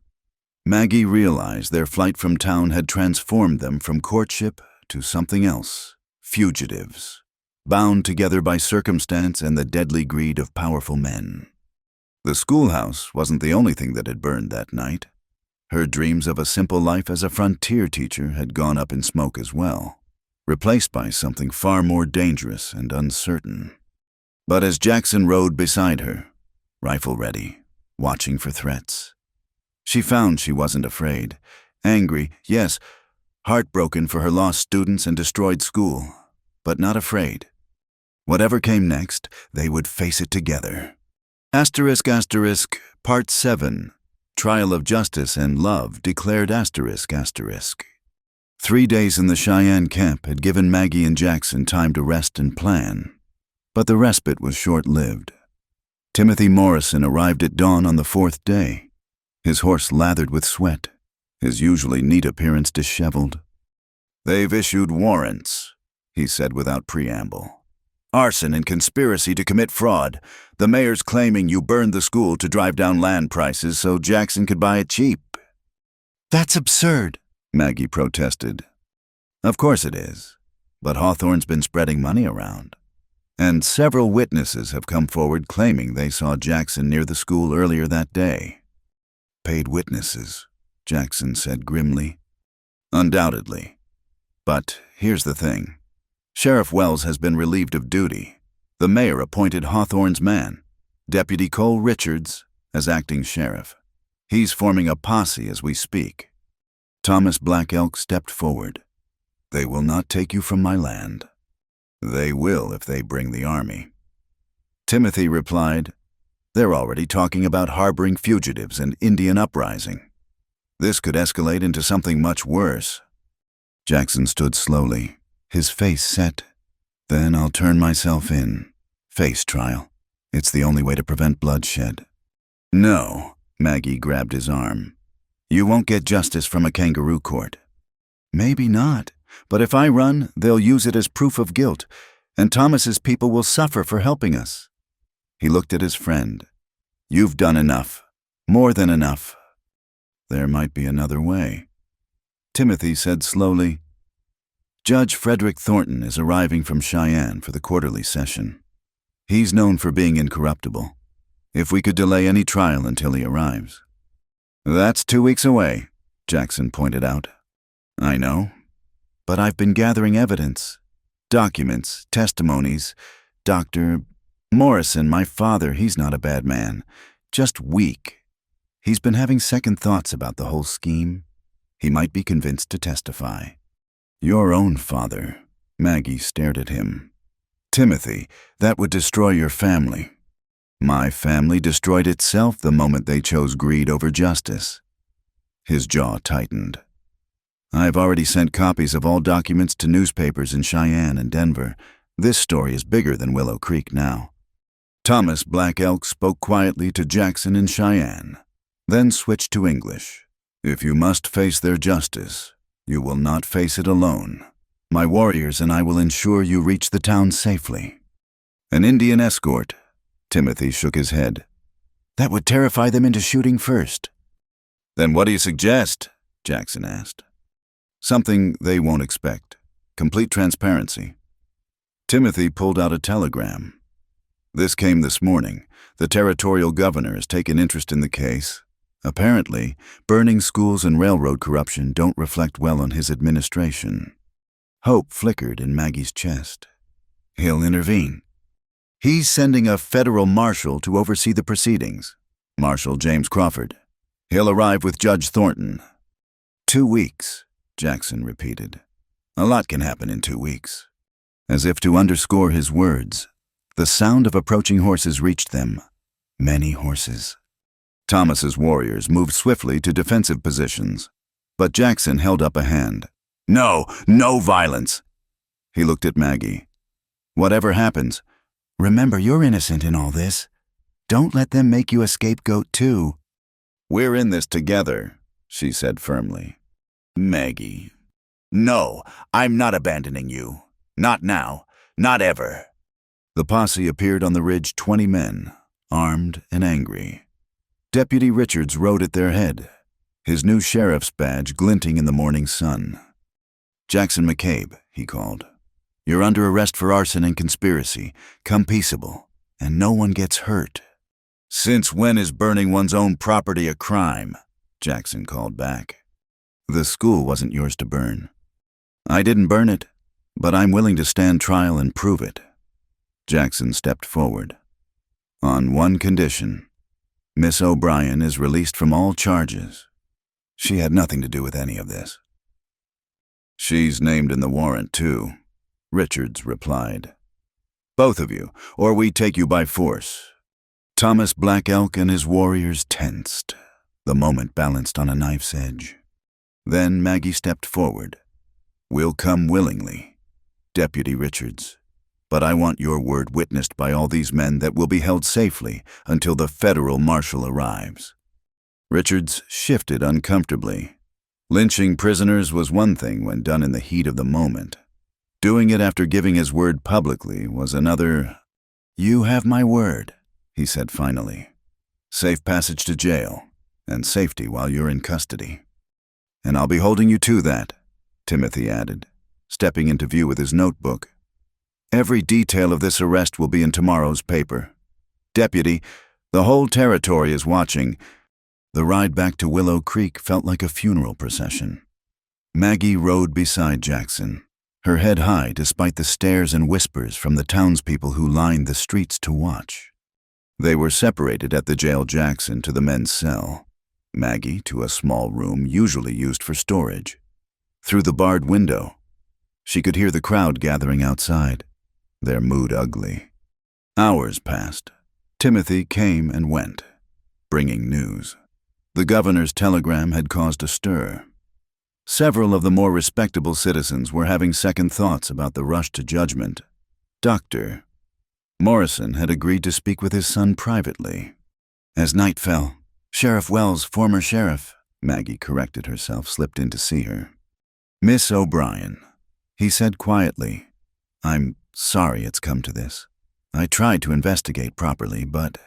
S1: Maggie realized their flight from town had transformed them from courtship to something else, fugitives, bound together by circumstance and the deadly greed of powerful men. The schoolhouse wasn't the only thing that had burned that night. Her dreams of a simple life as a frontier teacher had gone up in smoke as well, replaced by something far more dangerous and uncertain. But as Jackson rode beside her, rifle ready, watching for threats, she found she wasn't afraid. Angry, yes, heartbroken for her lost students and destroyed school, but not afraid. Whatever came next, they would face it together. Asterisk, asterisk, Part 7, Trial of Justice and Love, declared asterisk, asterisk. 3 days in the Cheyenne camp had given Maggie and Jackson time to rest and plan, but the respite was short-lived. Timothy Morrison arrived at dawn on the 4th day, his horse lathered with sweat, his usually neat appearance disheveled. "They've issued warrants," he said without preamble. "Arson and conspiracy to commit fraud. The mayor's claiming you burned the school to drive down land prices so Jackson could buy it cheap." "That's absurd," Maggie protested. "Of course it is, but Hawthorne's been spreading money around, and several witnesses have come forward claiming they saw Jackson near the school earlier that day." "Paid witnesses," Jackson said grimly. "Undoubtedly. But here's the thing. Sheriff Wells has been relieved of duty. The mayor appointed Hawthorne's man, Deputy Cole Richards, as acting sheriff. He's forming a posse as we speak." Thomas Black Elk stepped forward. "They will not take you from my land." "They will if they bring the army." Timothy replied, "They're already talking about harboring fugitives and Indian uprising. This could escalate into something much worse." Jackson stood slowly, his face set. "Then I'll turn myself in. Face trial. It's the only way to prevent bloodshed." "No," Maggie grabbed his arm. "You won't get justice from a kangaroo court." "Maybe not, but if I run, they'll use it as proof of guilt, and Thomas's people will suffer for helping us." He looked at his friend. "You've done enough. More than enough." "There might be another way." Timothy said slowly, "Judge Frederick Thornton is arriving from Cheyenne for the quarterly session. He's known for being incorruptible. If we could delay any trial until he arrives." "That's 2 weeks away," Jackson pointed out. "I know, but I've been gathering evidence. Documents, testimonies. Dr. Morrison, my father, he's not a bad man, just weak. He's been having second thoughts about the whole scheme. He might be convinced to testify." "Your own father," Maggie stared at him. "Timothy, that would destroy your family." "My family destroyed itself the moment they chose greed over justice." His jaw tightened. "I've already sent copies of all documents to newspapers in Cheyenne and Denver. This story is bigger than Willow Creek now." Thomas Black Elk spoke quietly to Jackson in Cheyenne, then switched to English. "If you must face their justice, you will not face it alone. My warriors and I will ensure you reach the town safely." "An Indian escort?" Timothy shook his head. "That would terrify them into shooting first." "Then what do you suggest?" Jackson asked. "Something they won't expect. Complete transparency." Timothy pulled out a telegram. "This came this morning. The territorial governor has taken interest in the case. Apparently, burning schools and railroad corruption don't reflect well on his administration." Hope flickered in Maggie's chest. "He'll intervene." "He's sending a federal marshal to oversee the proceedings. Marshal James Crawford. He'll arrive with Judge Thornton." 2 weeks, Jackson repeated. "A lot can happen in 2 weeks." As if to underscore his words, the sound of approaching horses reached them. Many horses. Thomas's warriors moved swiftly to defensive positions, but Jackson held up a hand. "No, no violence." He looked at Maggie. "Whatever happens, remember you're innocent in all this. Don't let them make you a scapegoat too." "We're in this together," she said firmly. "Maggie." "No, I'm not abandoning you. Not now. Not ever." The posse appeared on the ridge, 20 men, armed and angry. Deputy Richards rode at their head, his new sheriff's badge glinting in the morning sun. "Jackson McCabe," he called. "You're under arrest for arson and conspiracy. Come peaceable, and no one gets hurt." "Since when is burning one's own property a crime?" Jackson called back. "The school wasn't yours to burn." "I didn't burn it, but I'm willing to stand trial and prove it." Jackson stepped forward. "On one condition. Miss O'Brien is released from all charges. She had nothing to do with any of this." "She's named in the warrant, too," Richards replied. "Both of you, or we take you by force." Thomas Black Elk and his warriors tensed. The moment balanced on a knife's edge. Then Maggie stepped forward. "We'll come willingly, Deputy Richards, but I want your word witnessed by all these men that we'll be held safely until the federal marshal arrives." Richards shifted uncomfortably. Lynching prisoners was one thing when done in the heat of the moment. Doing it after giving his word publicly was another. "You have my word," he said finally. "Safe passage to jail, and safety while you're in custody." "And I'll be holding you to that," Timothy added, stepping into view with his notebook. "Every detail of this arrest will be in tomorrow's paper. Deputy, the whole territory is watching." The ride back to Willow Creek felt like a funeral procession. Maggie rode beside Jackson, her head high despite the stares and whispers from the townspeople who lined the streets to watch. They were separated at the jail, Jackson to the men's cell, Maggie to a small room usually used for storage. Through the barred window, she could hear the crowd gathering outside, their mood ugly. Hours passed. Timothy came and went, bringing news. The governor's telegram had caused a stir. Several of the more respectable citizens were having second thoughts about the rush to judgment. Dr. Morrison had agreed to speak with his son privately. As night fell, Sheriff Wells, former sheriff, Maggie corrected herself, slipped in to see her. "Miss O'Brien," he said quietly, "I'm sorry it's come to this. I tried to investigate properly, but..."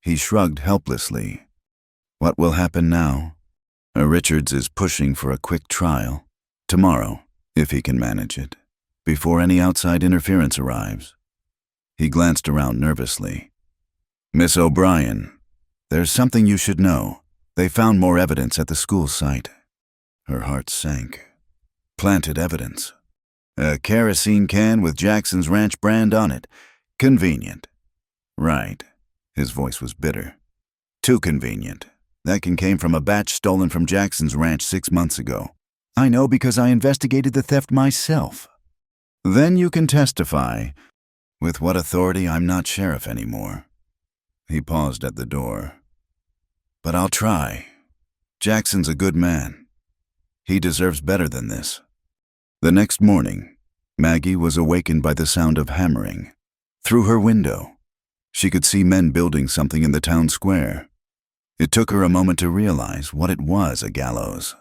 S1: He shrugged helplessly. "What will happen now? Richards is pushing for a quick trial. Tomorrow, if he can manage it, before any outside interference arrives." He glanced around nervously. "Miss O'Brien, there's something you should know. They found more evidence at the school site." Her heart sank. Planted evidence. A kerosene can with Jackson's Ranch brand on it. Convenient. Right. His voice was bitter. Too convenient. That can came from a batch stolen from Jackson's Ranch 6 months ago. I know because I investigated the theft myself. Then you can testify. With what authority? I'm not sheriff anymore. He paused at the door. But I'll try. Jackson's a good man. He deserves better than this. The next morning, Maggie was awakened by the sound of hammering. Through her window, she could see men building something in the town square. It took her a moment to realize what it was, a gallows.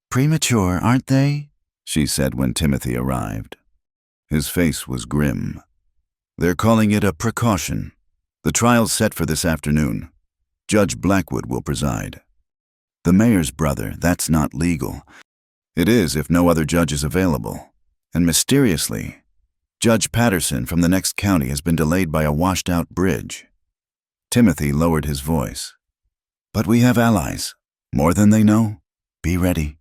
S1: "Premature, aren't they?" she said when Timothy arrived. His face was grim. "They're calling it a precaution. The trial's set for this afternoon. Judge Blackwood will preside." "The mayor's brother, that's not legal." "It is if no other judge is available. And mysteriously, Judge Patterson from the next county has been delayed by a washed-out bridge." Timothy lowered his voice. "But we have allies. More than they know. Be ready."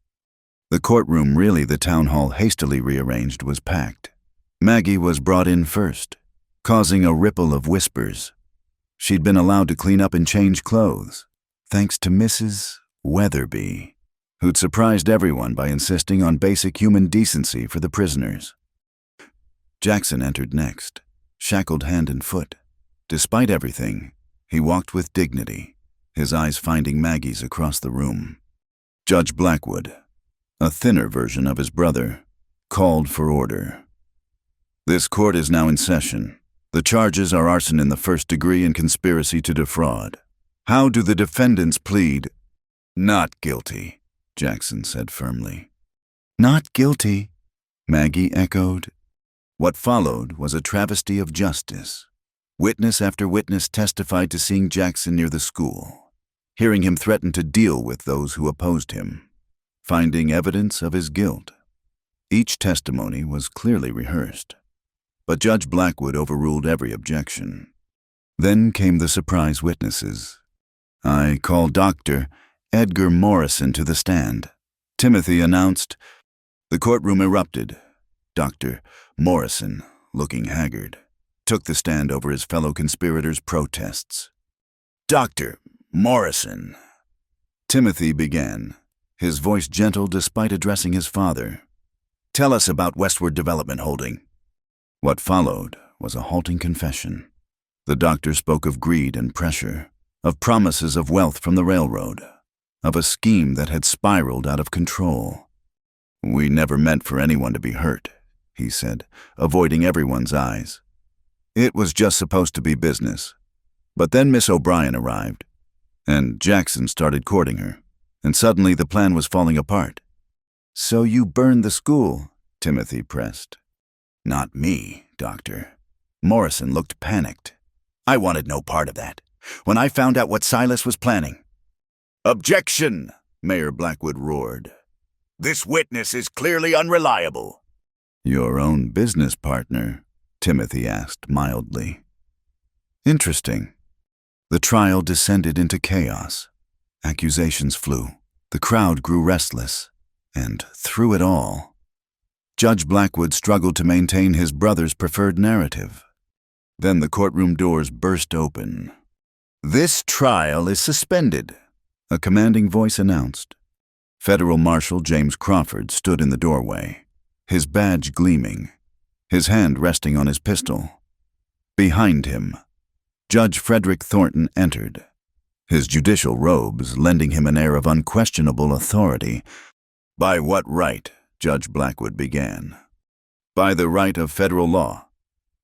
S1: The courtroom, really the town hall hastily rearranged, was packed. Maggie was brought in first, causing a ripple of whispers. She'd been allowed to clean up and change clothes, thanks to Mrs. Weatherby, who'd surprised everyone by insisting on basic human decency for the prisoners. Jackson entered next, shackled hand and foot. Despite everything, he walked with dignity, his eyes finding Maggie's across the room. Judge Blackwood, a thinner version of his brother, called for order. "This court is now in session. The charges are arson in the first degree and conspiracy to defraud. How do the defendants plead?" "Not guilty," Jackson said firmly. "Not guilty," Maggie echoed. What followed was a travesty of justice. Witness after witness testified to seeing Jackson near the school, hearing him threaten to deal with those who opposed him, finding evidence of his guilt. Each testimony was clearly rehearsed, but Judge Blackwood overruled every objection. Then came the surprise witnesses. I called Dr. Edgar Morrison to the stand. Timothy announced. The courtroom erupted. Dr. Morrison, looking haggard, took the stand over his fellow conspirators' protests. Dr. Morrison. Timothy began, his voice gentle despite addressing his father. Tell us about Westward Development Holding. What followed was a halting confession. The doctor spoke of greed and pressure, of promises of wealth from the railroad, of a scheme that had spiraled out of control. We never meant for anyone to be hurt, he said, avoiding everyone's eyes. It was just supposed to be business. But then Miss O'Brien arrived, and Jackson started courting her, and suddenly the plan was falling apart. So you burned the school, Timothy pressed. Not me, Doctor. Morrison looked panicked. I wanted no part of that. When I found out what Silas was planning. Objection! Mayor Blackwood roared. This witness is clearly unreliable. Your own business partner, Timothy asked mildly. Interesting. The trial descended into chaos. Accusations flew. The crowd grew restless. And through it all, Judge Blackwood struggled to maintain his brother's preferred narrative. Then the courtroom doors burst open. This trial is suspended, a commanding voice announced. Federal Marshal James Crawford stood in the doorway, his badge gleaming, his hand resting on his pistol. Behind him, Judge Frederick Thornton entered, his judicial robes lending him an air of unquestionable authority. By what right? Judge Blackwood began. By the right of federal law.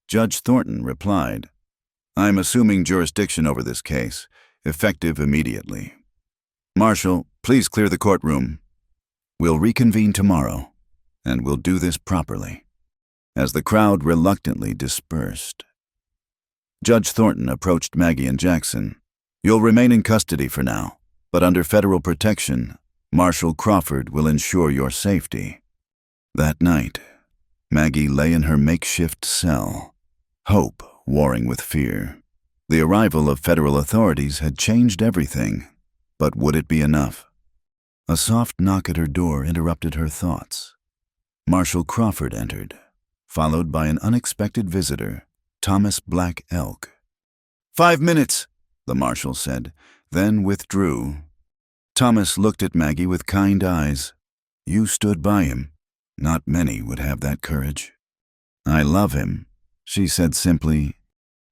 S1: Judge Thornton replied, I'm assuming jurisdiction over this case, effective immediately. Marshal, please clear the courtroom. We'll reconvene tomorrow, and we'll do this properly. As the crowd reluctantly dispersed, Judge Thornton approached Maggie and Jackson. You'll remain in custody for now, but under federal protection, Marshal Crawford will ensure your safety. That night, Maggie lay in her makeshift cell, hope warring with fear. The arrival of federal authorities had changed everything, but would it be enough? A soft knock at her door interrupted her thoughts. Marshal Crawford entered, followed by an unexpected visitor, Thomas Black Elk. 5 minutes, the marshal said, then withdrew. Thomas looked at Maggie with kind eyes. You stood by him. Not many would have that courage. I love him, she said simply.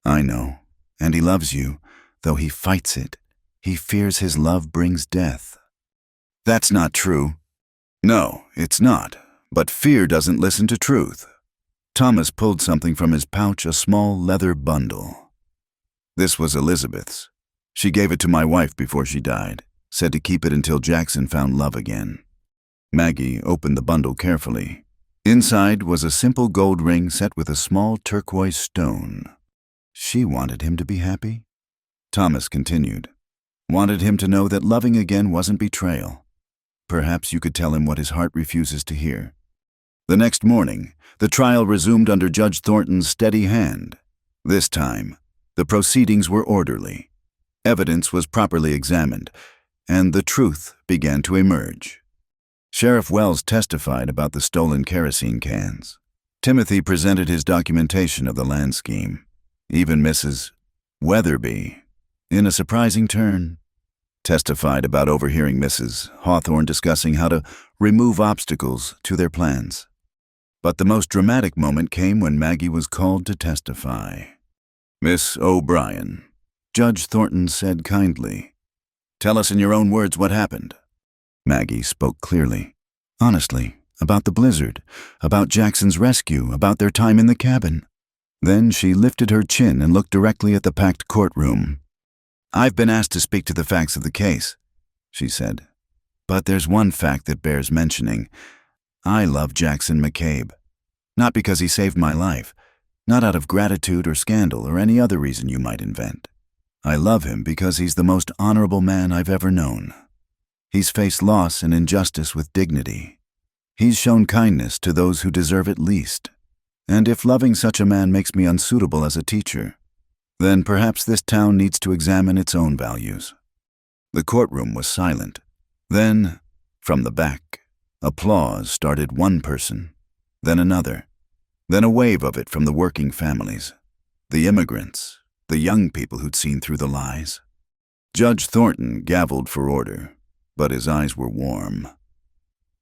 S1: I know, and he loves you, though he fights it. He fears his love brings death. That's not true. No, it's not, but fear doesn't listen to truth. Thomas pulled something from his pouch, a small leather bundle. This was Elizabeth's. She gave it to my wife before she died, said to keep it until Jackson found love again. Maggie opened the bundle carefully. Inside was a simple gold ring set with a small turquoise stone. She wanted him to be happy. Thomas continued. Wanted him to know that loving again wasn't betrayal. Perhaps you could tell him what his heart refuses to hear. The next morning, the trial resumed under Judge Thornton's steady hand. This time, the proceedings were orderly. Evidence was properly examined, and the truth began to emerge. Sheriff Wells testified about the stolen kerosene cans. Timothy presented his documentation of the land scheme. Even Mrs. Weatherby, in a surprising turn, testified about overhearing Mrs. Hawthorne discussing how to remove obstacles to their plans. But the most dramatic moment came when Maggie was called to testify. Miss O'Brien, Judge Thornton said kindly, tell us in your own words what happened. Maggie spoke clearly, honestly, about the blizzard, about Jackson's rescue, about their time in the cabin. Then she lifted her chin and looked directly at the packed courtroom. I've been asked to speak to the facts of the case, she said. But there's one fact that bears mentioning. I love Jackson McCabe. Not because he saved my life, Not out of gratitude or scandal or any other reason you might invent. I love him because he's the most honorable man I've ever known. He's faced loss and injustice with dignity. He's shown kindness to those who deserve it least. And if loving such a man makes me unsuitable as a teacher, then perhaps this town needs to examine its own values. The courtroom was silent. Then, from the back, applause started one person, then another, then a wave of it from the working families, the immigrants, the young people who'd seen through the lies. Judge Thornton gavelled for order, but his eyes were warm.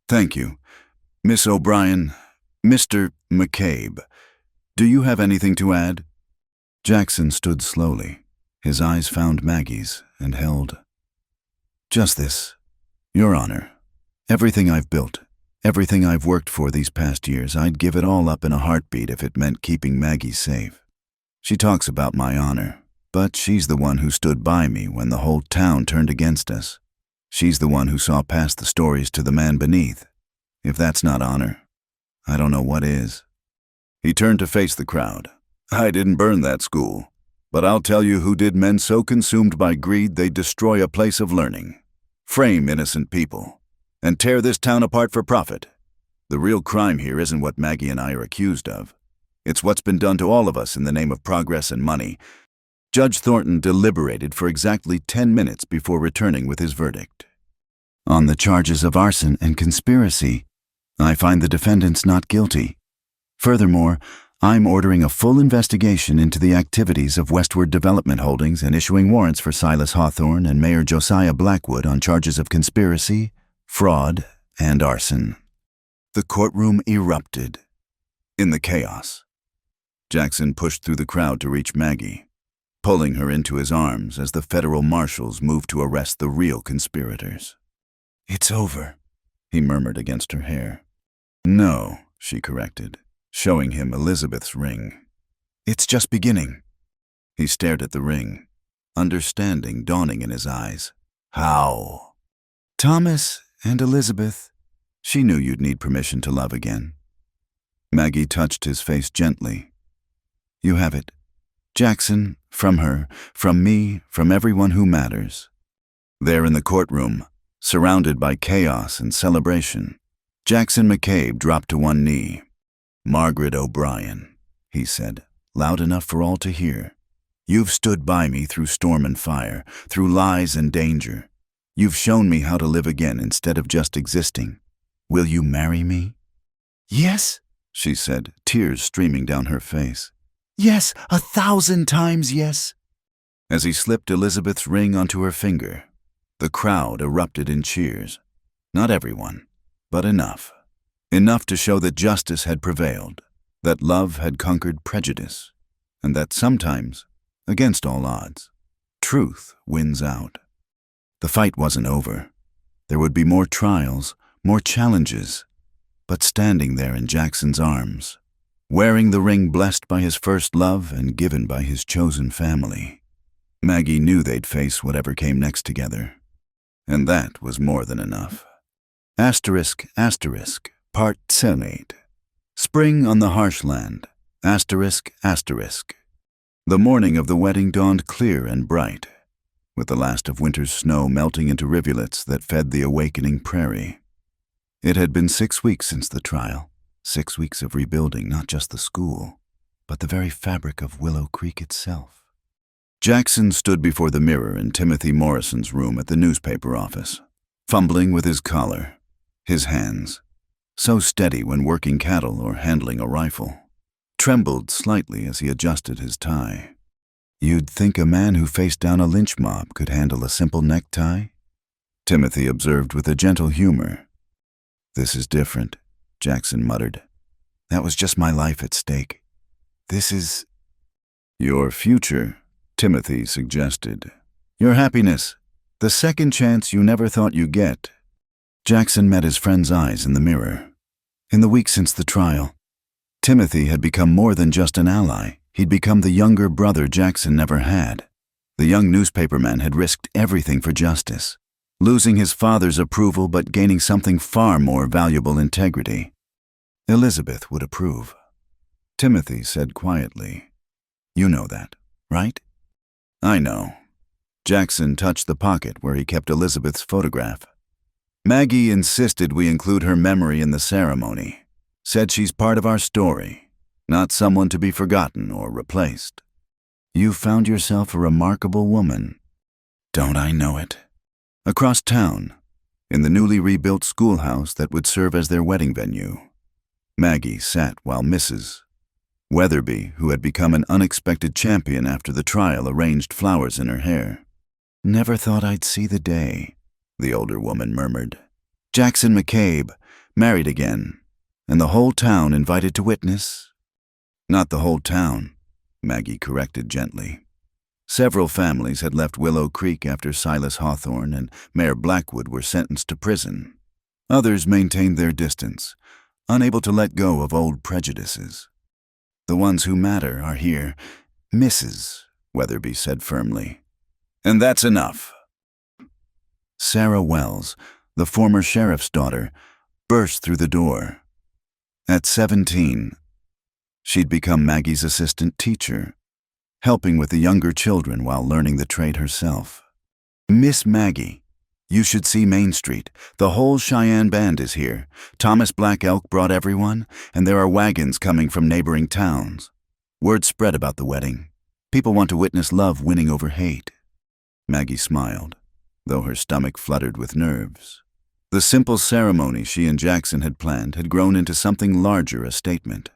S1: "Thank you. Miss O'Brien, Mr. McCabe, do you have anything to add?" Jackson stood slowly. His eyes found Maggie's and held. "Just this, Your Honor. Everything I've built, everything I've worked for these past years, I'd give it all up in a heartbeat if it meant keeping Maggie safe. She talks about my honor, but she's the one who stood by me when the whole town turned against us. She's the one who saw past the stories to the man beneath. If that's not honor, I don't know what is." He turned to face the crowd. "I didn't burn that school, but I'll tell you who did. Men so consumed by greed they destroy a place of learning, frame innocent people, and tear this town apart for profit. The real crime here isn't what Maggie and I are accused of. It's what's been done to all of us in the name of progress and money." Judge Thornton deliberated for exactly 10 minutes before returning with his verdict. "On the charges of arson and conspiracy, I find the defendants not guilty. Furthermore, I'm ordering a full investigation into the activities of Westward Development Holdings and issuing warrants for Silas Hawthorne and Mayor Josiah Blackwood on charges of conspiracy, fraud, and arson." The courtroom erupted. In the chaos, Jackson pushed through the crowd to reach Maggie, pulling her into his arms as the federal marshals moved to arrest the real conspirators. "It's over," he murmured against her hair. "No," she corrected, showing him Elizabeth's ring. "It's just beginning." He stared at the ring, understanding dawning in his eyes. "How?" "Thomas and Elizabeth, she knew you'd need permission to love again." Maggie touched his face gently. "You have it, Jackson, from her, from me, from everyone who matters." There in the courtroom, surrounded by chaos and celebration, Jackson McCabe dropped to one knee. "Margaret O'Brien," he said, loud enough for all to hear, "you've stood by me through storm and fire, through lies and danger. You've shown me how to live again instead of just existing. Will you marry me?" "Yes," she said, tears streaming down her face. "Yes, 1,000 times yes." As he slipped Elizabeth's ring onto her finger, the crowd erupted in cheers. Not everyone, but enough. Enough to show that justice had prevailed, that love had conquered prejudice, and that sometimes, against all odds, truth wins out. The fight wasn't over. There would be more trials, more challenges, but standing there in Jackson's arms, wearing the ring blessed by his first love and given by his chosen family, Maggie knew they'd face whatever came next together. And that was more than enough. Asterisk, asterisk, Part 8. Spring on the harsh land. Asterisk, asterisk. The morning of the wedding dawned clear and bright, with the last of winter's snow melting into rivulets that fed the awakening prairie. It had been 6 weeks since the trial, 6 weeks of rebuilding not just the school, but the very fabric of Willow Creek itself. Jackson stood before the mirror in Timothy Morrison's room at the newspaper office, fumbling with his collar, his hands, so steady when working cattle or handling a rifle, trembled slightly as he adjusted his tie. "You'd think a man who faced down a lynch mob could handle a simple necktie?" Timothy observed with a gentle humor. "This is different," Jackson muttered. "That was just my life at stake. This is—" "Your future," Timothy suggested. "Your happiness. The second chance you never thought you'd get." Jackson met his friend's eyes in the mirror. In the weeks since the trial, Timothy had become more than just an ally. He'd become the younger brother Jackson never had. The young newspaperman had risked everything for justice, losing his father's approval but gaining something far more valuable: integrity. Elizabeth would approve. Timothy said quietly, "You know that, right?" "I know." Jackson touched the pocket where he kept Elizabeth's photograph. "Maggie insisted we include her memory in the ceremony. Said she's part of our story, not someone to be forgotten or replaced." "You found yourself a remarkable woman." "Don't I know it?" Across town, in the newly rebuilt schoolhouse that would serve as their wedding venue, Maggie sat while Mrs. Weatherby, who had become an unexpected champion after the trial, arranged flowers in her hair. "Never thought I'd see the day," the older woman murmured. "Jackson McCabe, married again, and the whole town invited to witness." "Not the whole town," Maggie corrected gently. Several families had left Willow Creek after Silas Hawthorne and Mayor Blackwood were sentenced to prison. Others maintained their distance, unable to let go of old prejudices. "The ones who matter are here," Mrs. Weatherby said firmly. "And that's enough." Sarah Wells, the former sheriff's daughter, burst through the door. At 17, she'd become Maggie's assistant teacher, helping with the younger children while learning the trade herself. "Miss Maggie, you should see Main Street. The whole Cheyenne band is here. Thomas Black Elk brought everyone, and there are wagons coming from neighboring towns. Word spread about the wedding. People want to witness love winning over hate." Maggie smiled, though her stomach fluttered with nerves. The simple ceremony she and Jackson had planned had grown into something larger, a statement,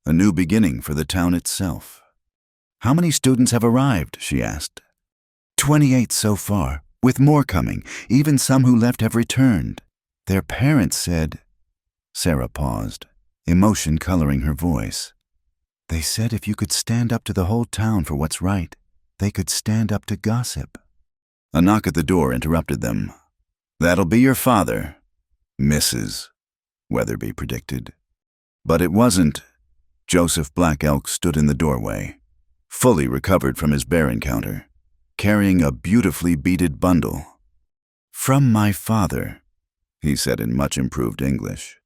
S1: a new beginning for the town itself. "How many students have arrived?" she asked. 28 so far, with more coming. Even some who left have returned. Their parents said—" Sarah paused, emotion coloring her voice. "They said if you could stand up to the whole town for what's right, they could stand up to gossip." A knock at the door interrupted them. "That'll be your father," Mrs. Weatherby predicted. But it wasn't. Joseph Black Elk stood in the doorway, fully recovered from his bear encounter, carrying a beautifully beaded bundle. "From my father," he said in much improved English,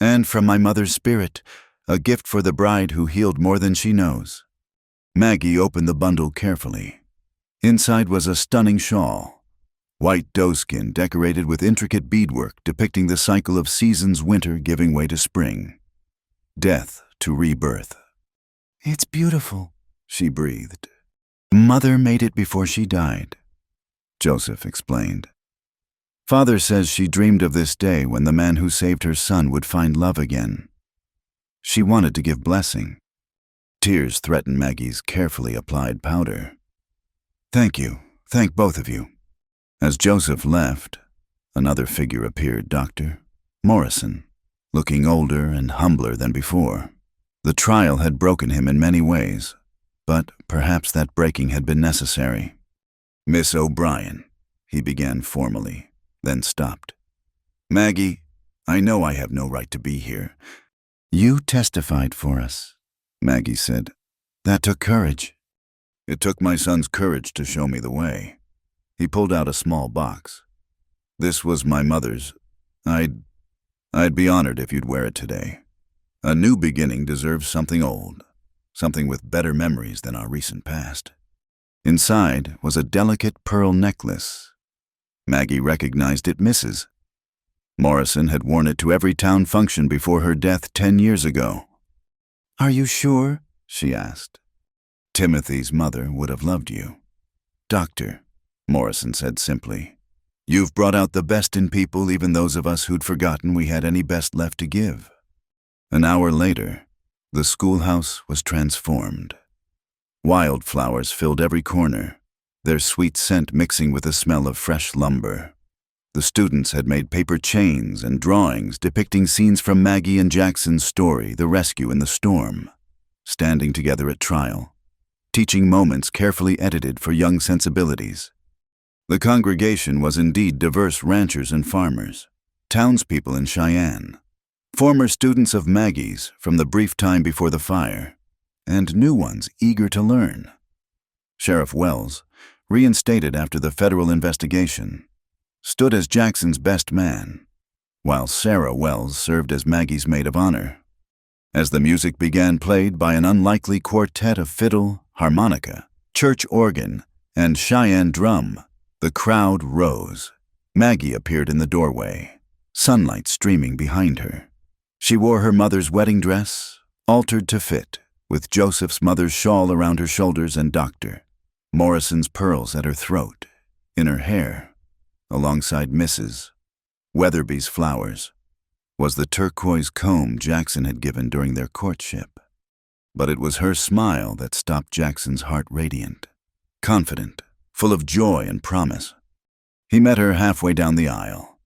S1: "and from my mother's spirit, a gift for the bride who healed more than she knows." Maggie opened the bundle carefully. Inside was a stunning shawl, white doeskin decorated with intricate beadwork depicting the cycle of seasons, winter giving way to spring, death to rebirth. "It's beautiful," she breathed. "Mother made it before she died," Joseph explained. "Father says she dreamed of this day when the man who saved her son would find love again. She wanted to give blessing." Tears threatened Maggie's carefully applied powder. "Thank you. Thank both of you." As Joseph left, another figure appeared, Dr. Morrison, looking older and humbler than before. The trial had broken him in many ways, but perhaps that breaking had been necessary. "Miss O'Brien," he began formally, then stopped. "Maggie, I know I have no right to be here." "You testified for us," Maggie said. "That took courage." "It took my son's courage to show me the way." He pulled out a small box. "This was my mother's. I'd be honored if you'd wear it today. A new beginning deserves something old, something with better memories than our recent past." Inside was a delicate pearl necklace. Maggie recognized it. Mrs. Morrison had worn it to every town function before her death 10 years ago. "Are you sure?" she asked. "Timothy's mother would have loved you." "Doctor," Morrison said simply, "you've brought out the best in people, even those of us who'd forgotten we had any best left to give." An hour later, the schoolhouse was transformed. Wildflowers filled every corner, their sweet scent mixing with the smell of fresh lumber. The students had made paper chains and drawings depicting scenes from Maggie and Jackson's story, The Rescue in the Storm, standing together at trial, teaching moments carefully edited for young sensibilities. The congregation was indeed diverse ranchers and farmers, townspeople in Cheyenne, former students of Maggie's from the brief time before the fire, and new ones eager to learn. Sheriff Wells, reinstated after the federal investigation, stood as Jackson's best man, while Sarah Wells served as Maggie's maid of honor. As the music began, played by an unlikely quartet of fiddle, harmonica, church organ, and Cheyenne drum, the crowd rose. Maggie appeared in the doorway, sunlight streaming behind her. She wore her mother's wedding dress, altered to fit, with Joseph's mother's shawl around her shoulders and Dr. Morrison's pearls at her throat, in her hair, alongside Mrs. Weatherby's flowers, was the turquoise comb Jackson had given during their courtship. But it was her smile that stopped Jackson's heart radiant, confident, full of joy and promise. He met her halfway down the aisle,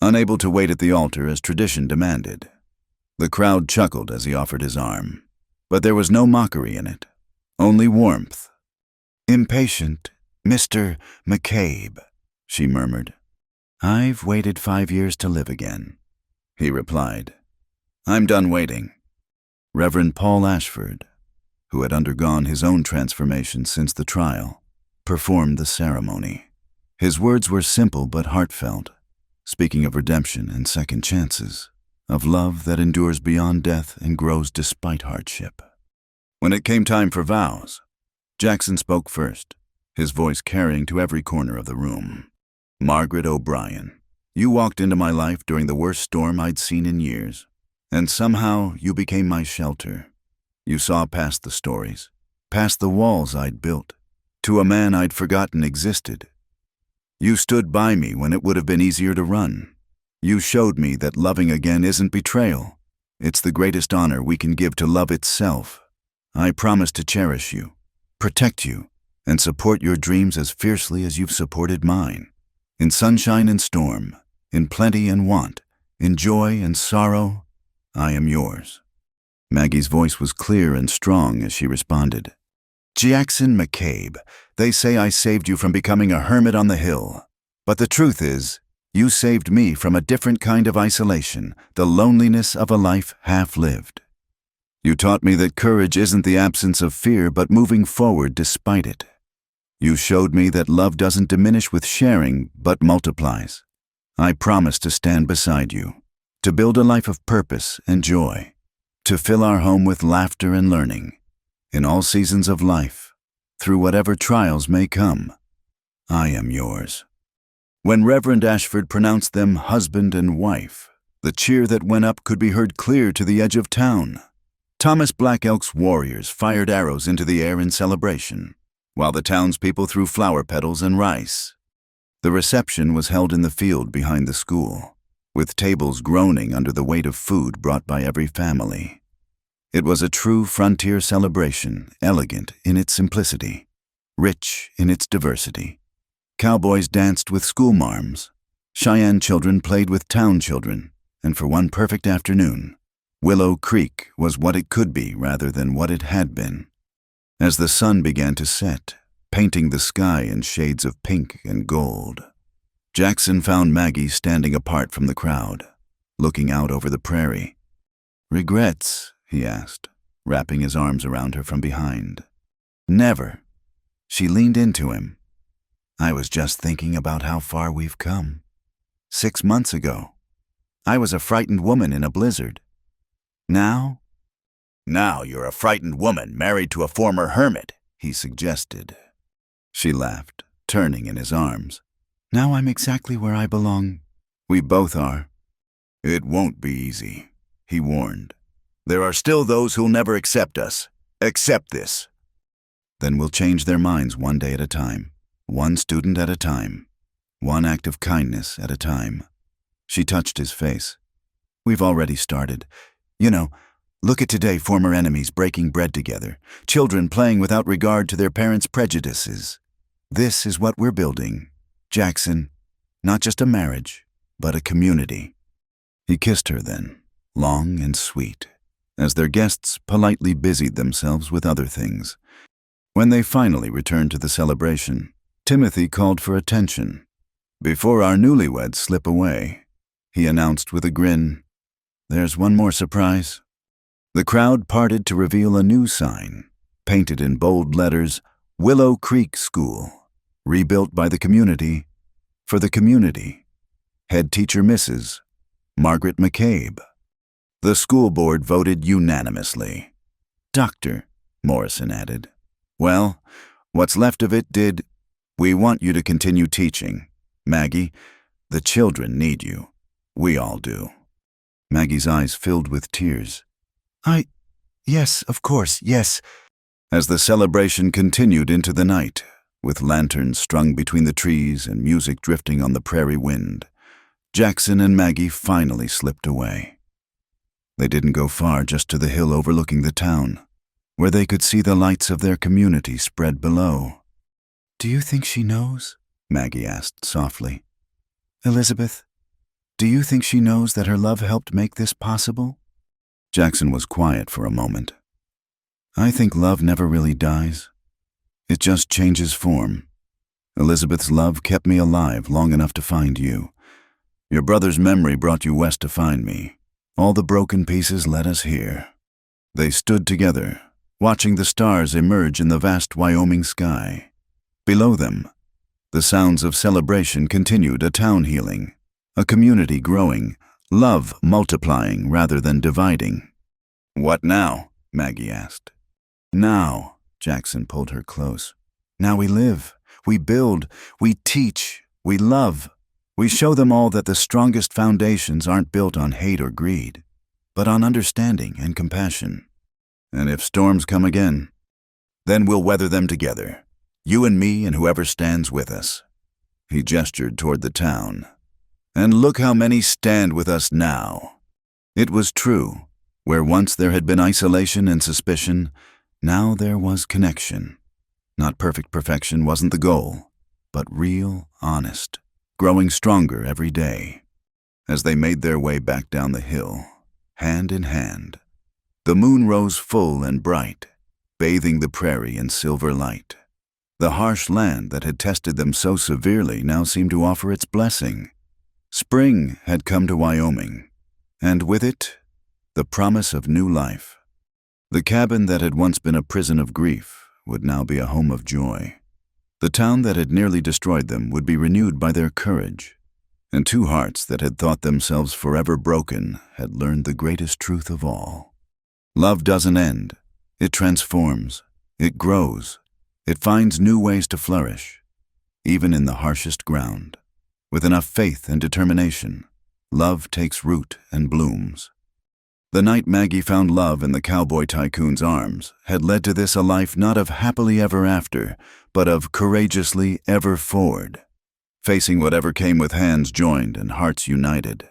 S1: unable to wait at the altar as tradition demanded. The crowd chuckled as he offered his arm, but there was no mockery in it, only warmth. "Impatient, Mr. McCabe," she murmured. "I've waited 5 years to live again," he replied. "I'm done waiting." Reverend Paul Ashford, who had undergone his own transformation since the trial, performed the ceremony. His words were simple but heartfelt, speaking of redemption and second chances, of love that endures beyond death and grows despite hardship. When it came time for vows, Jackson spoke first, his voice carrying to every corner of the room. "Margaret O'Brien, you walked into my life during the worst storm I'd seen in years, and somehow you became my shelter. You saw past the stories, past the walls I'd built, to a man I'd forgotten existed. You stood by me when it would have been easier to run. You showed me that loving again isn't betrayal. It's the greatest honor we can give to love itself. I promise to cherish you, protect you, and support your dreams as fiercely as you've supported mine. In sunshine and storm, in plenty and want, in joy and sorrow, I am yours." Maggie's voice was clear and strong as she responded. "Jackson McCabe, they say I saved you from becoming a hermit on the hill. But the truth is, you saved me from a different kind of isolation, the loneliness of a life half-lived. You taught me that courage isn't the absence of fear, but moving forward despite it. You showed me that love doesn't diminish with sharing, but multiplies. I promise to stand beside you, to build a life of purpose and joy, to fill our home with laughter and learning. In all seasons of life, through whatever trials may come, I am yours." When Reverend Ashford pronounced them husband and wife, the cheer that went up could be heard clear to the edge of town. Thomas Black Elk's warriors fired arrows into the air in celebration, while the townspeople threw flower petals and rice. The reception was held in the field behind the school, with tables groaning under the weight of food brought by every family. It was a true frontier celebration, elegant in its simplicity, rich in its diversity. Cowboys danced with schoolmarms, Cheyenne children played with town children, and for one perfect afternoon, Willow Creek was what it could be rather than what it had been. As the sun began to set, painting the sky in shades of pink and gold, Jackson found Maggie standing apart from the crowd, looking out over the prairie. "Regrets?" he asked, wrapping his arms around her from behind. "Never." She leaned into him. "I was just thinking about how far we've come. 6 months ago, I was a frightened woman in a blizzard. Now you're a frightened woman married to a former hermit," he suggested. She laughed, turning in his arms. "Now I'm exactly where I belong." "We both are." "It won't be easy," he warned. "There are still those who'll never accept us. Accept this." "Then we'll change their minds one day at a time, one student at a time, one act of kindness at a time." She touched his face. "We've already started. You know, look at today, former enemies breaking bread together, children playing without regard to their parents' prejudices. This is what we're building, Jackson. Not just a marriage, but a community." He kissed her then, long and sweet, as their guests politely busied themselves with other things. When they finally returned to the celebration, Timothy called for attention. "Before our newlyweds slip away," he announced with a grin, "there's one more surprise." The crowd parted to reveal a new sign, painted in bold letters, "Willow Creek School, rebuilt by the community, for the community. Head teacher Mrs. Margaret McCabe." The school board voted unanimously. "Doctor," Morrison added. "Well, what's left of it did. We want you to continue teaching. Maggie, the children need you. We all do." Maggie's eyes filled with tears. Yes, of course, yes." As the celebration continued into the night, with lanterns strung between the trees and music drifting on the prairie wind, Jackson and Maggie finally slipped away. They didn't go far, just to the hill overlooking the town, where they could see the lights of their community spread below. "Do you think she knows?" Maggie asked softly. "Elizabeth, do you think she knows that her love helped make this possible?" Jackson was quiet for a moment. "I think love never really dies. It just changes form. Elizabeth's love kept me alive long enough to find you. Your brother's memory brought you west to find me. All the broken pieces led us here." They stood together, watching the stars emerge in the vast Wyoming sky. Below them, the sounds of celebration continued, a town healing, a community growing, love multiplying rather than dividing. "What now?" Maggie asked. "Now," Jackson pulled her close. "Now we live, we build, we teach, we love. We show them all that the strongest foundations aren't built on hate or greed, but on understanding and compassion. And if storms come again, then we'll weather them together, you and me and whoever stands with us." He gestured toward the town. "And look how many stand with us now." It was true. Where once there had been isolation and suspicion, now there was connection. Not perfect perfection wasn't the goal, but real, honest, growing stronger every day. As they made their way back down the hill, hand in hand, the moon rose full and bright, bathing the prairie in silver light. The harsh land that had tested them so severely now seemed to offer its blessing. Spring had come to Wyoming, and with it, the promise of new life. The cabin that had once been a prison of grief would now be a home of joy. The town that had nearly destroyed them would be renewed by their courage, and two hearts that had thought themselves forever broken had learned the greatest truth of all. Love doesn't end. It transforms. It grows. It finds new ways to flourish, even in the harshest ground. With enough faith and determination, love takes root and blooms. The night Maggie found love in the Cowboy Tycoon's arms had led to this, a life not of happily ever after, but of courageously ever forward, facing whatever came with hands joined and hearts united.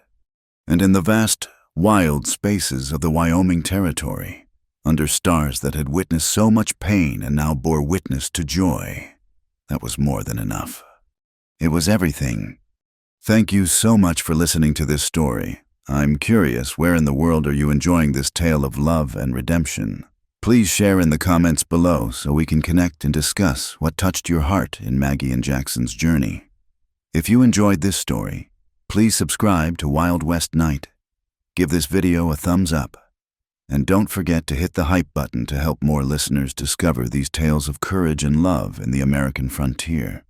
S1: And in the vast, wild spaces of the Wyoming Territory, under stars that had witnessed so much pain and now bore witness to joy, that was more than enough. It was everything. Thank you so much for listening to this story. I'm curious, where in the world are you enjoying this tale of love and redemption? Please share in the comments below so we can connect and discuss what touched your heart in Maggie and Jackson's journey. If you enjoyed this story, please subscribe to Wild West Night. Give this video a thumbs up. And don't forget to hit the hype button to help more listeners discover these tales of courage and love in the American frontier.